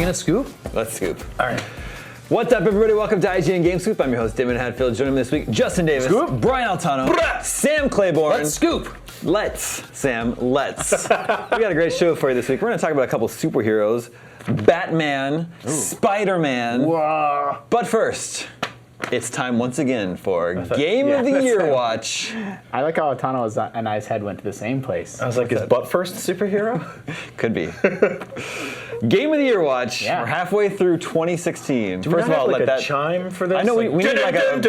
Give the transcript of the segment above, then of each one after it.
going to scoop? Let's scoop. All right. What's up, everybody? Welcome to IGN Game Scoop. I'm your host, Damon Hadfield. Joining me this week, Justin Davis, Scoop. Brian Altano, Sam Claiborne. Let's scoop. Let's. We got a great show for you this week. We're going to talk about a couple superheroes, Batman, Spider-Man. Whoa. But first, it's time once again for Game of the Year Watch. I like how Altano and I's head went to the same place. I was like, is butt first superhero? Could be. Game of the Year Watch. Yeah. We're halfway through 2016. Do we First not of all, have, let like, a that chime for this? I know we need like a.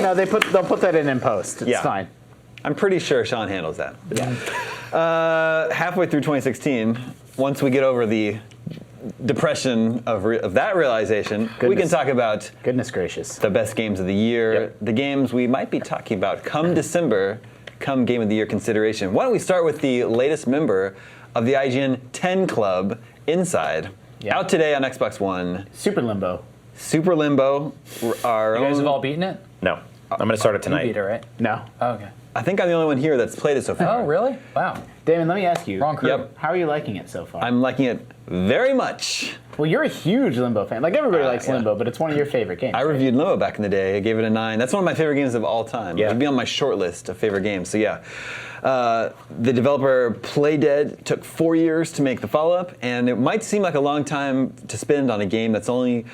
No, they'll put that in post. It's fine. I'm pretty sure Sean handles that. Yeah. Halfway through 2016, once we get over the depression of that realization, we can talk about Goodness gracious. the best games of the year, the games we might be talking about come December, come Game of the Year consideration. Why don't we start with the latest member of the IGN 10 Club, Inside. Yeah. Out today on Xbox One. Super Limbo. Super Limbo. Our You guys own, have all beaten it? No. I'm going to start it You tonight. beat it, right? No. Oh, okay. I think I'm the only one here that's played it so far. Oh, really? Wow. Damon, let me ask you. Wrong crew. Yep. How are you liking it so far? I'm liking it very much. Well, you're a huge Limbo fan. Like, everybody likes yeah. Limbo, but it's one of your favorite games. I reviewed Limbo back in the day. I gave it a 9. That's one of my favorite games of all time. Yeah. It would be on my short list of favorite games. So yeah. The developer Playdead took 4 years to make the follow-up, and it might seem like a long time to spend on a game that's only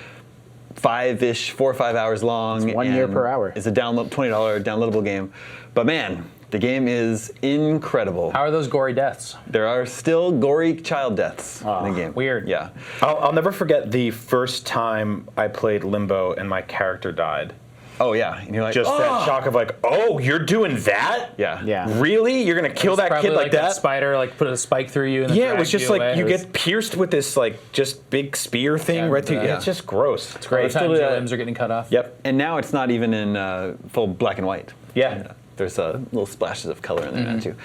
4 or 5 hours long. It's 1 year per hour. It's a $20 downloadable game. But man, the game is incredible. How are those gory deaths? There are still gory child deaths in the game. Weird. Yeah. I'll never forget the first time I played Limbo and my character died. Oh yeah. And you're like, Just that shock of like, oh, you're doing that? yeah. Yeah. Really? You're going to kill that Probably kid like that that? spider put a spike through you and then Yeah, it was dragged just you like away. you get pierced with this like just big spear thing right through. yeah. It's just gross. It's All the great. times do your that. limbs are getting cut off. Yep. And now it's not even in full black and white. Yeah. There's little splashes of color in there now too.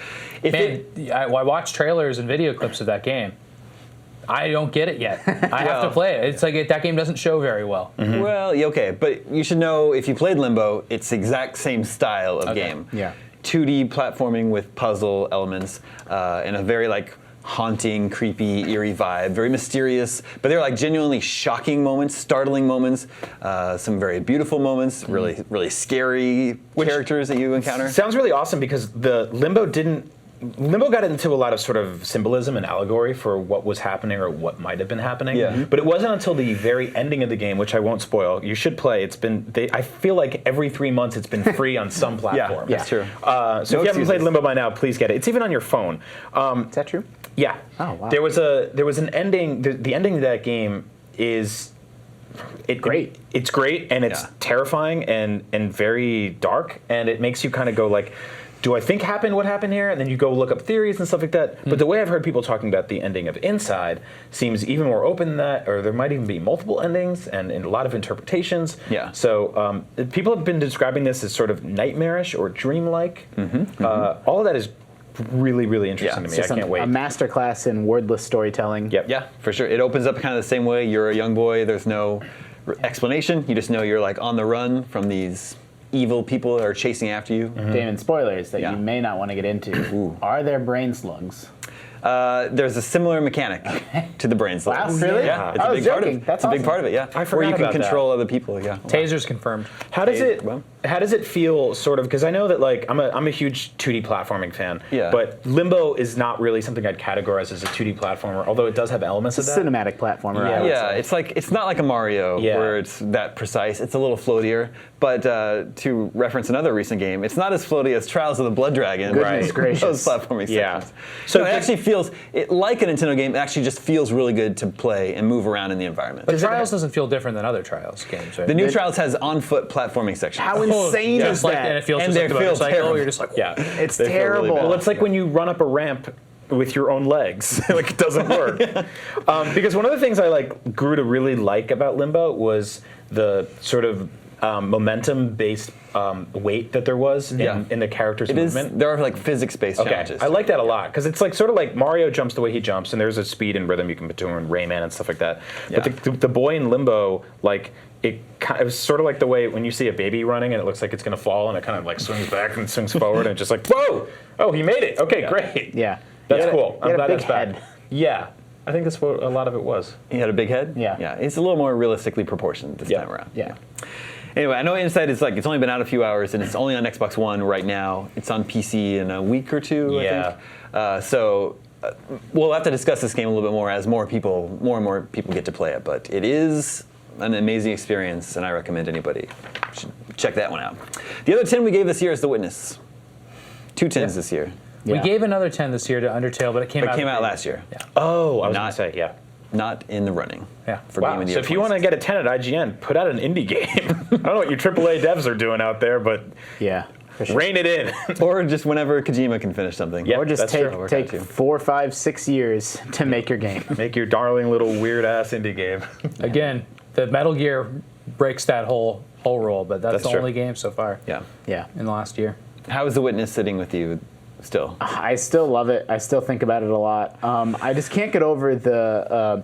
If Man, I watch trailers and video clips of that game. I don't get it yet. I have to play it. It's like that game doesn't show very well. Well, yeah, okay, but you should know if you played Limbo, it's the exact same style of game. Yeah. 2D platforming with puzzle elements and a very like haunting, creepy, eerie vibe, very mysterious, but they're like genuinely shocking moments, startling moments, some very beautiful moments, really scary characters that you encounter. Sounds really awesome because the Limbo got into a lot of sort of symbolism and allegory for what was happening or what might have been happening. Yeah. But it wasn't until the very ending of the game, which I won't spoil. You should play. I feel like every 3 months it's been free on some platform. That's true. So if you haven't played Limbo by now, please get it. It's even on your phone. Is that true? Yeah. Oh, wow. There was an ending. The ending of that game is Great. It's great and it's terrifying and very dark, and it makes you kind of go like, do I think happened what happened here? And then you go look up theories and stuff like that. But the way I've heard people talking about the ending of Inside seems even more open than that, or there might even be multiple endings and a lot of interpretations. Yeah. So people have been describing this as sort of nightmarish or dreamlike. All of that is really, really interesting to me. I can't wait. A masterclass in wordless storytelling. Yep. Yeah, for sure. It opens up kind of the same way. You're a young boy. There's no explanation. You just know you're like on the run from these evil people that are chasing after you. Damon, spoilers that Yeah. you may not want to get into. Are there brain slugs? There's a similar mechanic to the brain Wow, slugs. really? Yeah, it's I a was big part of joking. it. That's it's a big awesome. part of it. Yeah, I where forgot you can about that. control other people. Yeah. Tasers confirmed. How does it? well. How does it feel? Sort of, because I know that like I'm a huge 2D platforming fan. Yeah. But Limbo is not really something I'd categorize as a 2D platformer, although it does have elements of that. Cinematic platformer. Yeah. I would Yeah, say. it's not like a Mario Yeah. where it's that precise. It's a little floatier. But to reference another recent game, it's not as floaty as Trials of the Blood Dragon. Goodness gracious. Those platforming Yeah. sections. So So it did- actually feels like a Nintendo game. It actually just feels really good to play and move around in the environment. But Trials doesn't feel different than other Trials games, right? The new Trials has on-foot platforming sections. How insane yeah, is like, that? and it feels And just they like the feel motorcycle. terrible. You're just like, Yeah. It's They feel really terrible. bad. Well, it's like when you run up a ramp with your own legs. Like it doesn't work. Because one of the things I like grew to really like about Limbo was the sort of momentum-based weight that there was in the character's It is. movement. There are like physics-based Okay, challenges. I like that a lot because it's like sort of like Mario jumps the way he jumps, and there's a speed and rhythm you can put to him in Rayman and stuff like that. Yeah. But the boy in Limbo, like it was sort of like the way when you see a baby running and it looks like it's going to fall and it kind of like swings back and swings forward and it's just like whoa, oh he made it, okay, great, Yeah. that's He had a- cool. he I'm had a glad big that's back. head. Yeah. I think that's what a lot of it was. He had a big head? Yeah. Yeah, it's a little more realistically proportioned this time around. Yeah. Anyway, I know Inside is it's only been out a few hours, and it's only on Xbox One right now. It's on PC in a week or two, Yeah. I think. We'll have to discuss this game a little bit more as more and more people get to play it. But it is an amazing experience, and I recommend anybody should check that one out. The other 10 we gave this year is The Witness. 2 10s this year. We Yeah. gave another 10 this year to Undertale, but it came out last year. Yeah. Oh, I was Not- going to say, yeah. Not in the running. Yeah. For Wow. Game of the So Year if you want to get a 10 at IGN, put out an indie game. I don't know what your AAA devs are doing out there, but Yeah. For sure. rein it in. Or just whenever Kojima can finish something. Yeah. Or just That's take true. take 4, 5, 6 years to make your game. Make your darling little weird ass indie game. Again, the Metal Gear breaks that whole rule, but that's the true. only game so far Yeah. Yeah. in the last year. How is The Witness sitting with you still? I still love it. I still think about it a lot. I just can't get over the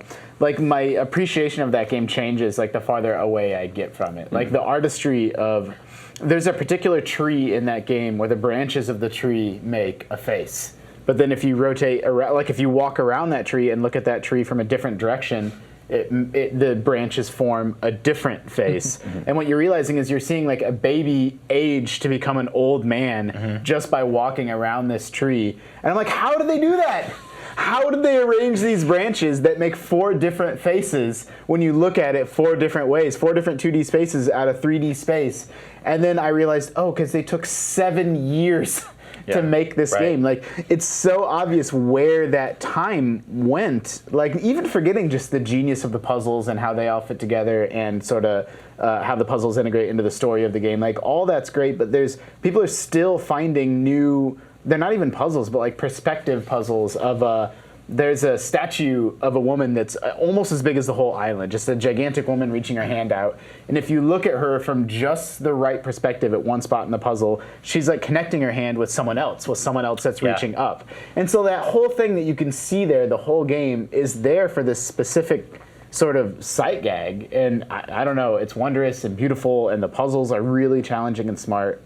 my appreciation of that game changes the farther away I get from it. Like the artistry of there's a particular tree in that game where the branches of the tree make a face. But then if you rotate around, if you walk around that tree and look at that tree from a different direction, the branches form a different face. And what you're realizing is you're seeing a baby age to become an old man just by walking around this tree. And I'm like, how did they do that? How did they arrange these branches that make 4 different faces when you look at it 4 different ways, 4 different 2D spaces out of 3D space? And then I realized, because they took 7 years to make this game. It's so obvious where that time went. Even forgetting just the genius of the puzzles and how they all fit together and sort of how the puzzles integrate into the story of the game. All that's great, but people are still finding new. They're not even puzzles, but perspective puzzles of there's a statue of a woman that's almost as big as the whole island, just a gigantic woman reaching her hand out. And if you look at her from just the right perspective at one spot in the puzzle, she's connecting her hand with someone else that's reaching up. And so that whole thing that you can see there, the whole game, is there for this specific sort of sight gag. And I don't know, it's wondrous and beautiful, and the puzzles are really challenging and smart.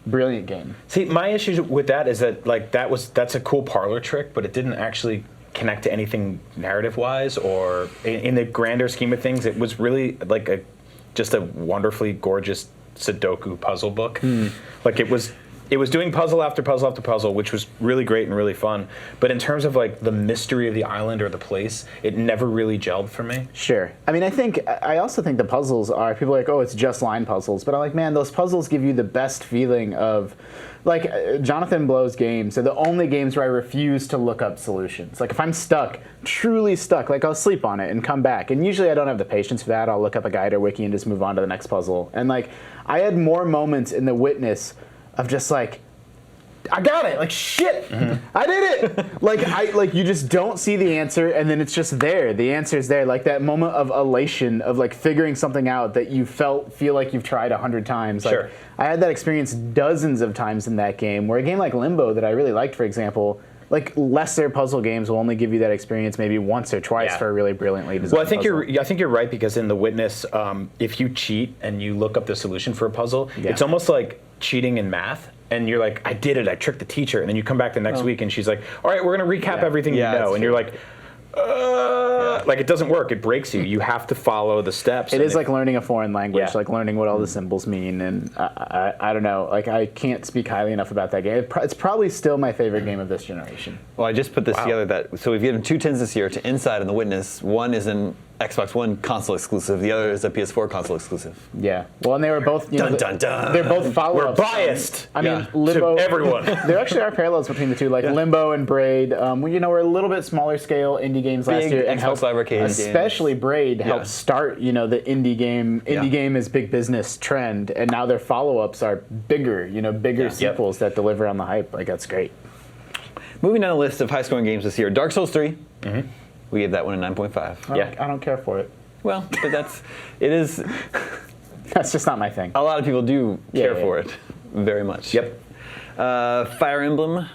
Brilliant game. See, my issue with that is that that's a cool parlor trick, but it didn't actually connect to anything narrative-wise or in the grander scheme of things. It was really just a wonderfully gorgeous Sudoku puzzle book. It was doing puzzle after puzzle after puzzle, which was really great and really fun. But in terms of the mystery of the island or the place, it never really gelled for me. Sure. I mean, I also think the puzzles are, people are it's just line puzzles. But I'm like, man, those puzzles give you the best feeling of, Jonathan Blow's games are the only games where I refuse to look up solutions. If I'm stuck, truly stuck, I'll sleep on it and come back. And usually I don't have the patience for that. I'll look up a guide or wiki and just move on to the next puzzle. And I had more moments in The Witness of just I got it, shit, I did it. You just don't see the answer, and then it's just there. The answer's there, that moment of elation of figuring something out that you feel like you've tried 100 times. Sure. I had that experience dozens of times in that game. Where a game like Limbo that I really liked, for example, lesser puzzle games will only give you that experience maybe once or twice for a really brilliantly designed Well, I puzzle. think you're right, because in The Witness, if you cheat and you look up the solution for a puzzle, it's almost like cheating in math. And you're like, I did it, I tricked the teacher. And then you come back the next week and she's like, all right, we're going to recap everything you know. And you're like, it doesn't work. It breaks you. You have to follow the steps. It is like learning a foreign language, Yeah. learning what all the symbols mean. And I don't know, I can't speak highly enough about that game. It's probably still my favorite game of this generation. Well, I just put this together so we've given 2 10s this year to Inside and The Witness. One is an Xbox One console exclusive. The other is a PS4 console exclusive. Yeah. Well, and they were both, Dun, dun, dun. they're both follow-ups. We're biased. I mean, Yeah. Limbo. To everyone. There actually are parallels between the two, Limbo and Braid. Were a little bit smaller scale indie games last Big year, and Xbox helped, Live Arcade games. especially Braid helped start, the indie game. Indie game is big business trend, and now their follow-ups are bigger, bigger sequels that deliver on the hype. That's great. Moving down the list of high-scoring games this year, Dark Souls 3. We gave that one a 9.5. I don't care for it. Well, but it is. That's just not my thing. A lot of people do care Yeah. for it, very much. Yep. Fire Emblem,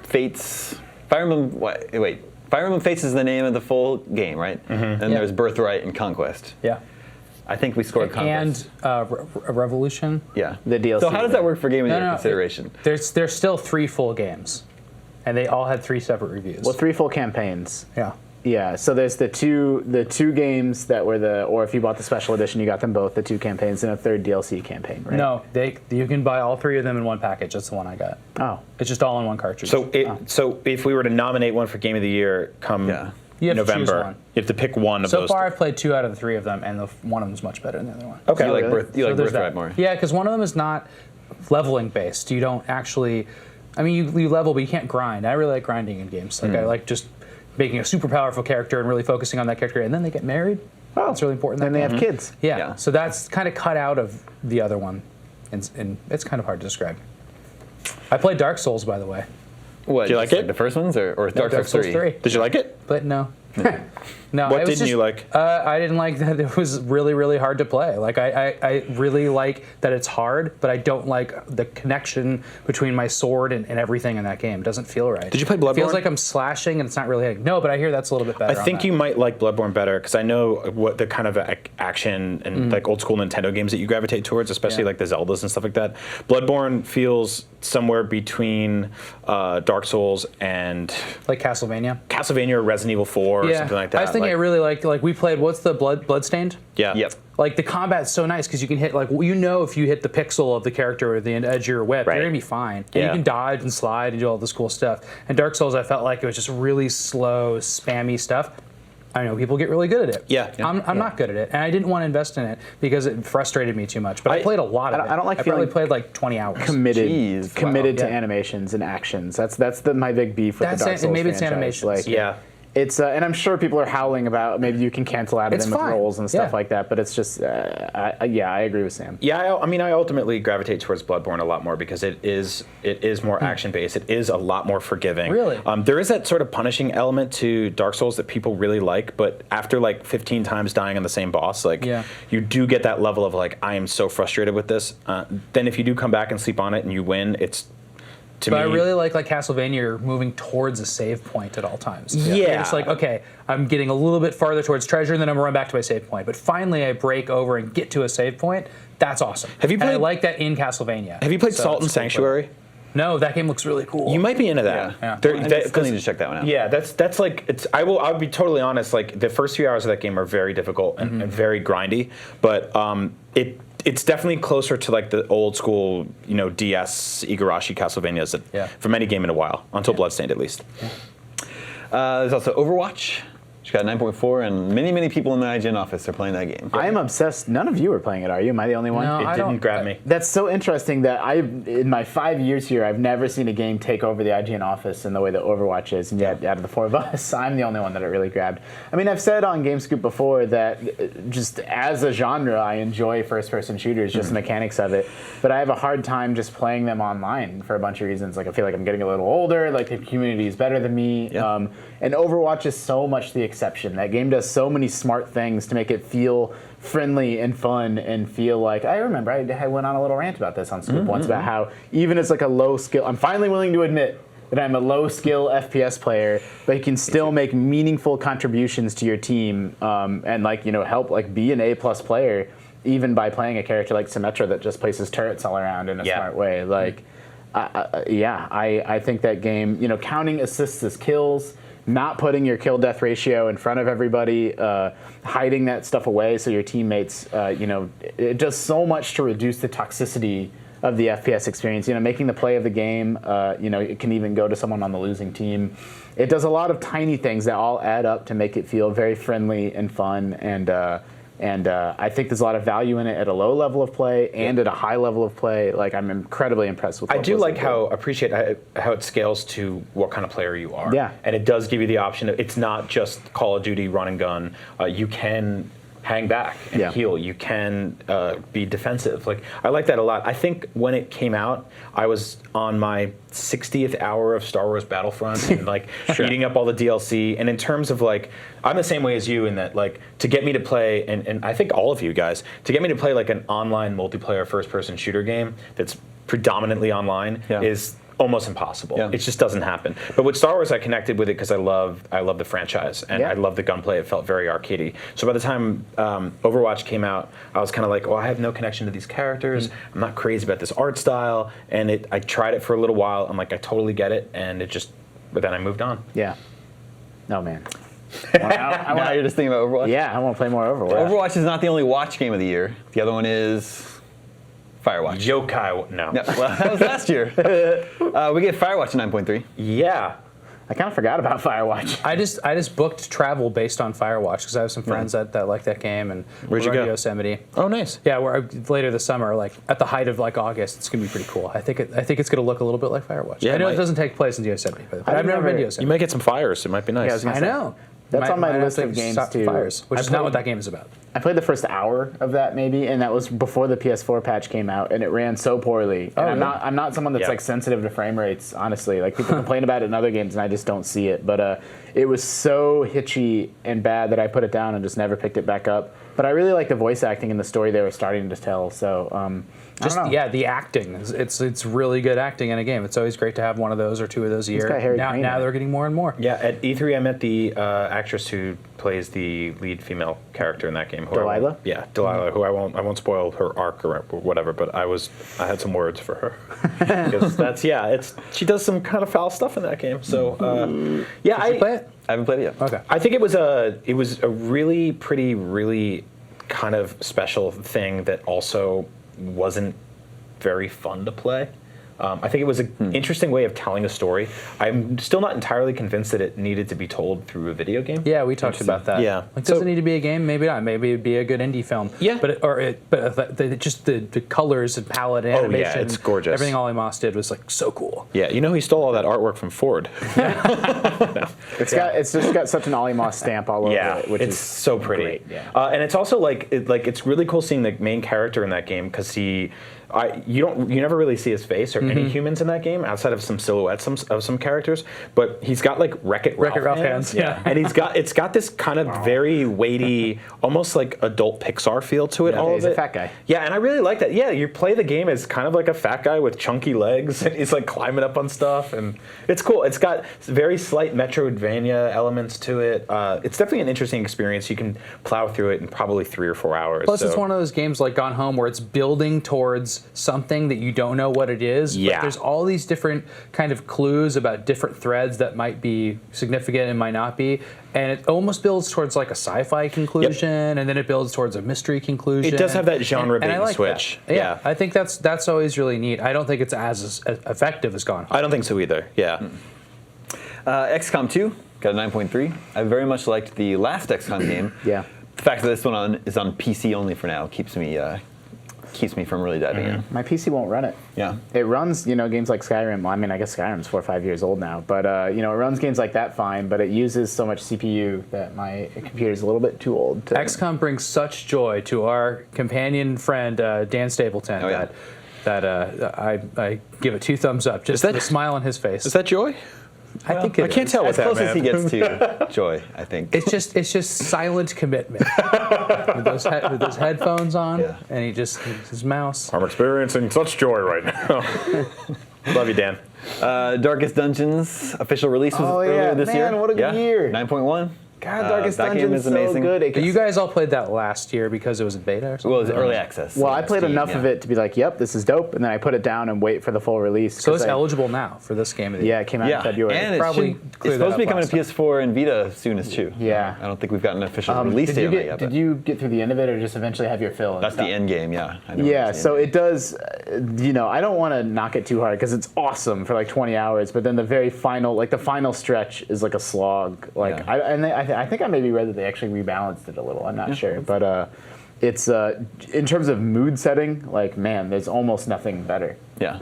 Fates. Fire Emblem. Wait. Fire Emblem Fates is the name of the full game, right? And there's Birthright and Conquest. Yeah. I think we scored Conquest. And Revolution. Yeah. The DLC. So how does that work for Game of the Year No, consideration? There's still 3 full games, and they all had 3 separate reviews. Well, 3 full campaigns. Yeah. Yeah, so there's the two games that were or if you bought the special edition, you got them both, the 2 campaigns, and a 3rd DLC campaign, right? No, you can buy all 3 of them in one package. That's the one I got. Oh. It's just all in one cartridge. So if we were to nominate one for Game of the Year come You have to choose November, one. you have to pick one of So those. far, I've played 2 out of the 3 of them, and one of them is much better than the other one. Okay. You like, really? you like there's Birthright that. more. Yeah, because one of them is not leveling based. You don't actually. I mean, you level, but you can't grind. I really like grinding in games. Like I like just making a super powerful character and really focusing on that character, and then they get married. Oh, That's really important. Then they have kids. Yeah. Yeah. So that's kind of cut out of the other one, and it's kind of hard to describe. I played Dark Souls, by the way. What? Do you like just it? the first ones or Dark Souls 3? Did you like it? But no. No. What it was didn't you like? I didn't like that it was really, really hard to play. Like I really like that it's hard, but I don't like the connection between my sword and everything in that game. It doesn't feel right. Did you play It feels Bloodborne? like I'm slashing and it's not really hitting. No, but I hear that's a little bit better. I think you might like Bloodborne better because I know what the kind of action and like old school Nintendo games that you gravitate towards, especially Yeah. like the Zeldas and stuff like that. Bloodborne feels somewhere between Dark Souls and like Castlevania. Castlevania or Resident Evil 4 or something like that. I was thinking I really liked, like we played, what's the Bloodstained? Yeah. Yep. Like the combat's so nice because you can hit, like, you know, if you hit the pixel of the character or the edge of your whip, Right. you're gonna be fine. And Yeah. you can dodge and slide and do all this cool stuff. And Dark Souls, I felt like it was just really slow, spammy stuff. I know people get really good at it. Yeah. I'm not good at it, and I didn't want to invest in it because it frustrated me too much. But I played a lot of it. I don't like I probably feeling played like 20 hours. Committed Jeez, to Yeah. animations and actions. That's my big beef with That's the Dark it, Souls and maybe it's franchise. animations. Like, Yeah. It's and I'm sure people are howling about maybe you can cancel out of It's them with fine. rolls and stuff Yeah. like that, but it's just I agree with Sam. Yeah, I mean, I ultimately gravitate towards Bloodborne a lot more because it is more action based. It is a lot more forgiving. Really? There is that sort of punishing element to Dark Souls that people really like, but after like 15 times dying on the same boss, like Yeah. you do get that level of like I am so frustrated with this. Then if you do come back and sleep on it and you win, it's to But me. I really like Castlevania, you're moving towards a save point at all times. Yeah. It's like, okay, I'm getting a little bit farther towards treasure, and then I'm gonna run back to my save point. But finally, I break over and get to a save point. That's awesome. Have you And I played- like that in Castlevania. Have you played So Salt and it's cool. Sanctuary? No, that game looks really cool. You might be into that. Yeah. I still need to check that one out. Yeah, that's like it's. I'll be totally honest. Like the first few hours of that game are very difficult and very grindy, but it's definitely closer to like the old school, DS Igarashi Castlevanias that from any game in a while, until Bloodstained at least. There's also Overwatch. Which got 9.4, and many people in the IGN office are playing that game. I am obsessed. None of you are playing it, are you? Am I the only one? No, It I didn't don't- grab me. That's so interesting that in my 5 years here, I've never seen a game take over the IGN office in the way that Overwatch is, and yet out of the 4 of us, I'm the only one that it really grabbed. I mean, I've said on GameScoop before that just as a genre, I enjoy first-person shooters, just the mechanics of it, but I have a hard time just playing them online for a bunch of reasons. Like, I feel like I'm getting a little older, like the community is better than me, Yeah. and Overwatch is so much the exception. That game does so many smart things to make it feel friendly and fun and feel like I remember I went on a little rant about this on Scoop once about how even as like a low skill, I'm finally willing to admit that I'm a low skill FPS player, but you can still make meaningful contributions to your team and help be an A+ player even by playing a character like Symmetra that just places turrets all around in a smart way. Like, I think that game, counting assists as kills, not putting your kill-death ratio in front of everybody, hiding that stuff away so your teammates, it does so much to reduce the toxicity of the FPS experience. Making the play of the game, it can even go to someone on the losing team. It does a lot of tiny things that all add up to make it feel very friendly and fun, and I think there's a lot of value in it at a low level of play and at a high level of play. Like, I'm incredibly impressed with. I what do Blizzard like did. appreciate how it scales to what kind of player you are. Yeah. And it does give you the option of, it's not just Call of Duty run and gun. You can hang back and heal. You can be defensive. Like, I like that a lot. I think when it came out, I was on my 60th hour of Star Wars Battlefront and eating up all the DLC. And in terms of I'm the same way as you in that to get me to play, and I think all of you guys, to get me to play an online multiplayer first-person shooter game that's predominantly online is almost impossible. Yeah. It just doesn't happen. But with Star Wars, I connected with it because I love the franchise and I love the gunplay. It felt very arcadey. So by the time Overwatch came out, I was kind of like, well, I have no connection to these characters. I'm not crazy about this art style. And I tried it for a little while. I'm like, I totally get it. And but then I moved on. Yeah. No, man. Now you're just thinking about Overwatch? Yeah, I want to play more Overwatch. Overwatch is not the only watch game of the year. The other one is Firewatch. Yokai, no. No, well, that was last year. We get Firewatch at 9.3. Yeah. I kind of forgot about Firewatch. I just booked travel based on Firewatch because I have some friends that like that game, and Where'd you we're going go? to Yosemite. Oh, nice. Yeah, we're later this summer, like at the height of like August. It's gonna be pretty cool. I think it's gonna look a little bit like Firewatch. Yeah, I know it it doesn't take place in Yosemite, but I've never been to You Yosemite. might get some fires. It might be nice. Yeah, I was gonna I say. know. That's on my might have list to of games stop too. Fires, which I is not played- what that game is about. I played the first hour of that maybe, and that was before the PS4 patch came out, and it ran so poorly. And I'm not someone that's Yeah. like sensitive to frame rates, honestly. Like people complain about it in other games, and I just don't see it. But it was so hitchy and bad that I put it down and just never picked it back up. But I really like the voice acting and the story they were starting to tell. So I don't know. The acting it's really good acting in a game. It's always great to have one of those or two of those a year. got Harry Now Crane in it. they're getting more and more. Yeah, at E3 I met the actress who plays the lead female character in that game. who I won't- Delilah? Yeah, Delilah. Who I won't spoil her arc or whatever, but I had some words for her. Because she does some kind of foul stuff in that game. So yeah, Did you play it? I haven't played it yet. Okay. I think it was a really really kind of special thing that also wasn't very fun to play. I think it was an interesting way of telling a story. I'm still not entirely convinced that it needed to be told through a video game. Yeah, we talked about that. Yeah. Like, does it need to be a game? Maybe not. Maybe it'd be a good indie film. Yeah. Just the colors and palette and Oh, yeah, animation. it's gorgeous. Everything Ollie Moss did was like so cool. Yeah, he stole all that artwork from Ford. It's just got such an Ollie Moss stamp all over Yeah, it, which it's is so pretty. great, yeah. And it's also it's really cool seeing the main character in that game because you never really see his face or any humans in that game outside of some silhouettes of some characters, but he's got like Wreck-It Ralph hands, yeah. and it's got this kind of very weighty, almost like adult Pixar feel to it. Yeah, all he's of a it. fat guy. Yeah, and I really like that. Yeah, you play the game as kind of like a fat guy with chunky legs, and he's like climbing up on stuff, and it's cool. It's got very slight Metroidvania elements to it. It's definitely an interesting experience. You can plow through it in probably 3 or 4 hours. Plus, it's one of those games like Gone Home where it's building towards something that you don't know what it is. Yeah. But there's all these different kind of clues about different threads that might be significant and might not be. And it almost builds towards like a sci-fi conclusion, and then it builds towards a mystery conclusion. It does have that genre and I bait and like switch. That. Yeah. I think that's always really neat. I don't think it's as effective as Gone Home. I don't think so either. Yeah. XCOM 2 got a 9.3. I very much liked the last XCOM game. Yeah. The fact that this one is on PC only for now keeps me from really diving in. My PC won't run it. Yeah. It runs, games like Skyrim. Well, I mean, I guess Skyrim's 4 or 5 years old now, but it runs games like that fine. But it uses so much CPU that my computer's a little bit too old. To XCOM brings such joy to our companion friend Dan Stapleton Oh, yeah. that I give it 2 thumbs up. Just the smile on his face. Is that joy? I think I can't tell As with that, close as man. he gets to joy, I think. It's just silent commitment with those headphones on, Yeah. and his mouse. I'm experiencing such joy right now. Love you, Dan. Darkest Dungeons official release was earlier this year. man, what a good year. 9.1. God, Darkest that game Dungeon's is so amazing. good. You guys all played that last year because it was in beta or something? Well, it was early access. Well, so I played Steam, enough yeah. of it to be like, yep, this is dope, and then I put it down and wait for the full release. So 'cause it's I- eligible now for this game of the Yeah, year. it came out Yeah, in February. and Probably it's clear that supposed to be up coming to last PS4 and Vita soon as too. Yeah. I don't think we've gotten an official release Did date you on that get yet. did but you get through the end of it, or just eventually have your fill? and That's the stuff? end game, yeah. I know Yeah, that's the so end it does. I don't want to knock it too hard because it's awesome for like 20 hours, but then the very final, the final stretch is like a slog. Like, Yeah. I think I maybe read that they actually rebalanced it a little. I'm not sure, but it's in terms of mood setting, like man, there's almost nothing better. Yeah.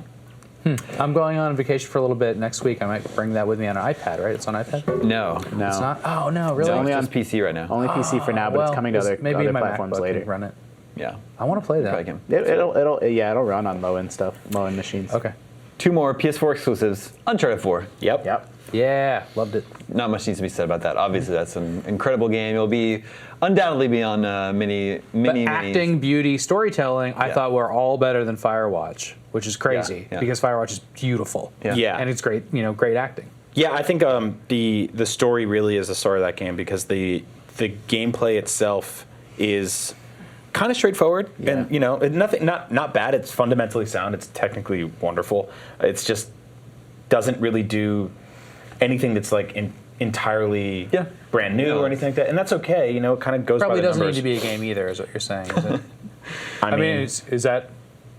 I'm going on vacation for a little bit next week. I might bring that with me on an iPad, right? It's on iPad? No. No, It's not? Oh, no, It's really? only just PC right now. only PC for now, but it's coming to other maybe my platforms MacBook later. can run it. Yeah. I want to play Probably that. can. It'll run on low end stuff, low end machines. Okay. 2 more PS4 exclusives. Uncharted 4. Yep. Yep. Yeah, loved it. Not much needs to be said about that. Obviously, that's an incredible game. It'll be undoubtedly be on many. But acting, beauty, storytelling, I Yeah. thought were all better than Firewatch, which is crazy Yeah. because Firewatch is beautiful. Yeah. Yeah. And it's great, great acting. Yeah, I think the story really is the story of that game because the gameplay itself is kind of straightforward and nothing not bad. It's fundamentally sound. It's technically wonderful. It's just doesn't really do anything that's like entirely Yeah. brand new or anything like that, and that's okay. You know, it kind of goes Probably by the doesn't numbers. need to be a game either, is what you're saying. Is it? I mean, is that?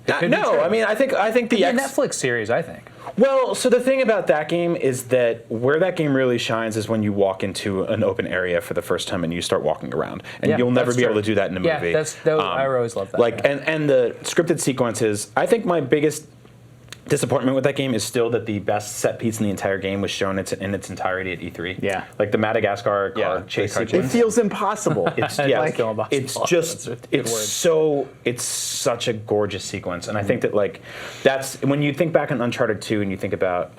It could be no. true. I mean, I think the It's a Netflix series, I think. Well, so the thing about that game is that where that game really shines is when you walk into an open area for the first time and you start walking around, and Yeah, you'll never that's be able true. to do that in a Yeah, movie. I always love that. Like, yeah. and the scripted sequences. I think my biggest disappointment with that game is still that the best set piece in the entire game was shown in its entirety at E3. Yeah. like the Madagascar car Yeah, chase the car sequence. It feels impossible. It's I yeah, like Kill 'em Possible. it's just That's a good word. it's such a gorgeous sequence, and I think that like that's when you think back on Uncharted 2 and you think about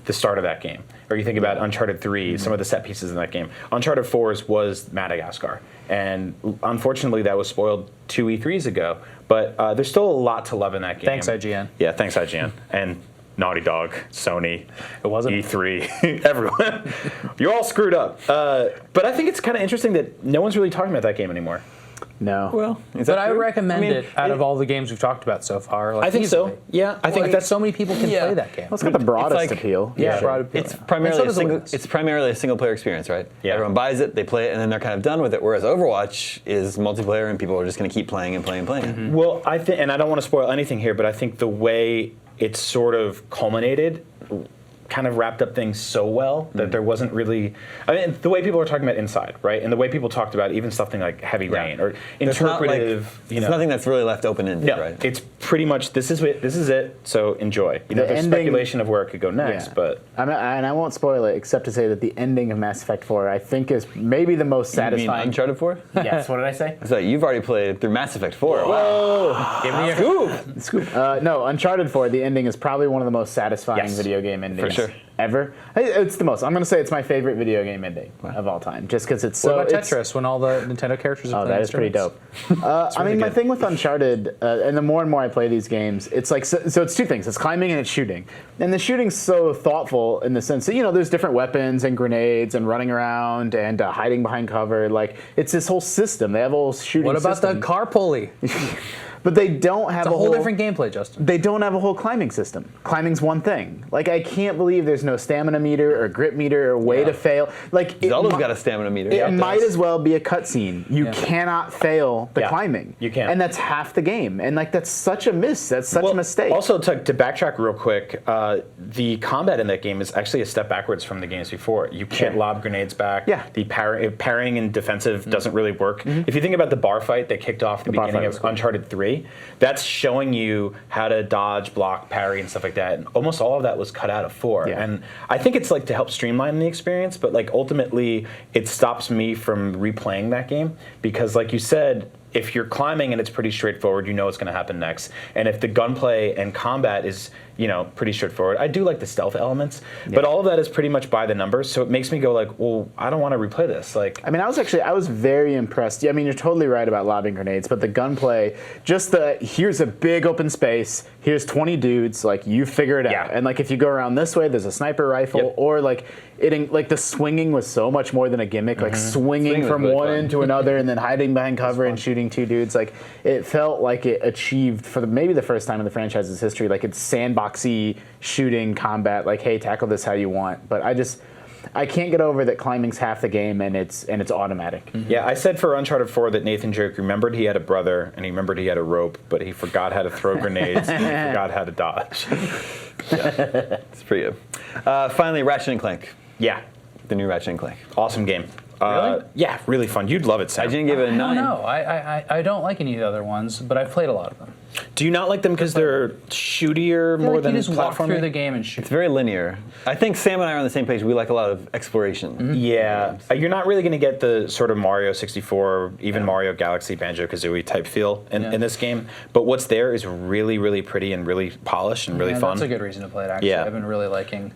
the start of that game, or you think about Uncharted 3, some of the set pieces in that game. Uncharted 4's was Madagascar, and unfortunately that was spoiled 2 E3s ago. But there's still a lot to love in that game. Thanks, IGN. Yeah, thanks IGN and Naughty Dog, Sony, It wasn't. E3, everyone. You're all screwed up. But I think it's kind of interesting that no one's really talking about that game anymore. No. Well, is But that I would true? recommend I mean, it out of all the games we've talked about so far. Like, I think easily. so. Yeah, I think Well, that's so many people can Yeah. play that game. Well, it's got the broadest like- appeal. Yeah, Sure. broad appeal. It's And so primarily a does single. Witness. It's primarily a single player experience, right? Yeah. Everyone buys it, they play it, and then they're kind of done with it. Whereas Overwatch is multiplayer, and people are just going to keep playing and playing and playing. Mm-hmm. Well, I think, and I don't want to spoil anything here, but I think the way it sort of culminated kind of wrapped up things so well that there wasn't really. I mean, the way people were talking about Inside, right, and the way people talked about even something like Heavy Rain or There's not, like- interpretive. There's nothing that's really left open ended, No, right? it's pretty much this is it. So enjoy. You know, The there's ending- speculation of where it could go next, Yeah. but And I won't spoil it, except to say that the ending of Mass Effect 4, I think, is maybe the most You mean satisfying. Uncharted 4? Yes. What did I say? So you've already played through Mass Effect 4. Wow. Give me a Scoop. No, Uncharted 4. The ending is probably one of the most satisfying Yes, video game endings sure. ever. It's the most. I'm going to say it's my favorite video game ending of all time, just because it's What so. about it's- Tetris when all the Nintendo characters are Oh, playing that is pretty instruments? dope. I mean, my good. thing with Uncharted, and the more and more I play these games, it's like so it's two things: it's climbing and it's shooting. And the shooting's so thoughtful in the sense that there's different weapons and grenades and running around and hiding behind cover. Like it's this whole system. They have a whole shooting. What about system. the car pulley? But they don't have It's a whole different gameplay, Justin. They don't have a whole climbing system. Climbing's one thing. Like I can't believe there's no stamina meter or grip meter or way to fail. Like Zelda's mi- got a stamina meter. It might as well be a cutscene. You Yeah. cannot fail the Yeah, climbing. you can't. And that's half the game. And like that's such a miss. That's such a mistake. Also, to backtrack real quick, the combat in that game is actually a step backwards from the games before. You can't lob grenades back. Yeah. The parrying and defensive doesn't really work. If you think about the bar fight that kicked off the bar beginning fight of was cool. Uncharted 3, that's showing you how to dodge, block, parry, and stuff like that. And almost all of that was cut out of 4. Yeah. And I think it's like to help streamline the experience, but like ultimately it stops me from replaying that game because, like you said, if you're climbing and it's pretty straightforward, you know what's going to happen next. And if the gunplay and combat is, pretty straightforward, I do like the stealth elements, but all of that is pretty much by the numbers. So it makes me go like, well, I don't want to replay this. Like, I mean, I was very impressed. Yeah, I mean, you're totally right about lobbing grenades, but the gunplay, just here's a big open space, here's 20 dudes, like you figure it Yeah. out. And like if you go around this way, there's a sniper rifle, Yep. or like the swinging was so much more than a gimmick, like swinging Swinging was from really one fun. end to another and then hiding behind cover and shooting 2 dudes. Like it felt like it achieved for maybe the first time in the franchise's history, like it's sandboxy shooting combat, like hey, tackle this how you want. But I can't get over that climbing's half the game and it's automatic. yeah, I said for Uncharted 4 that Nathan Drake remembered he had a brother and he remembered he had a rope, but he forgot how to throw grenades and he forgot how to dodge. It's pretty good. Finally, Ratchet and Clank. Yeah, The new Ratchet and Clank. awesome game. Really? Yeah, really fun. You'd love it, Sam. IGN gave it a 9. I don't know. I don't like any of the other ones, but I've played a lot of them. Do you not like them because they're shootier I feel more like than you just walk through the platforming? game and shoot. It's very linear. I think Sam and I are on the same page. We like a lot of exploration. Yeah, you're not really going to get the sort of Mario 64, even Mario Galaxy, Banjo-Kazooie type feel in this game. But what's there is really, really pretty and really polished and really Yeah, fun. That's a good reason to play it, actually. Yeah. I've been really liking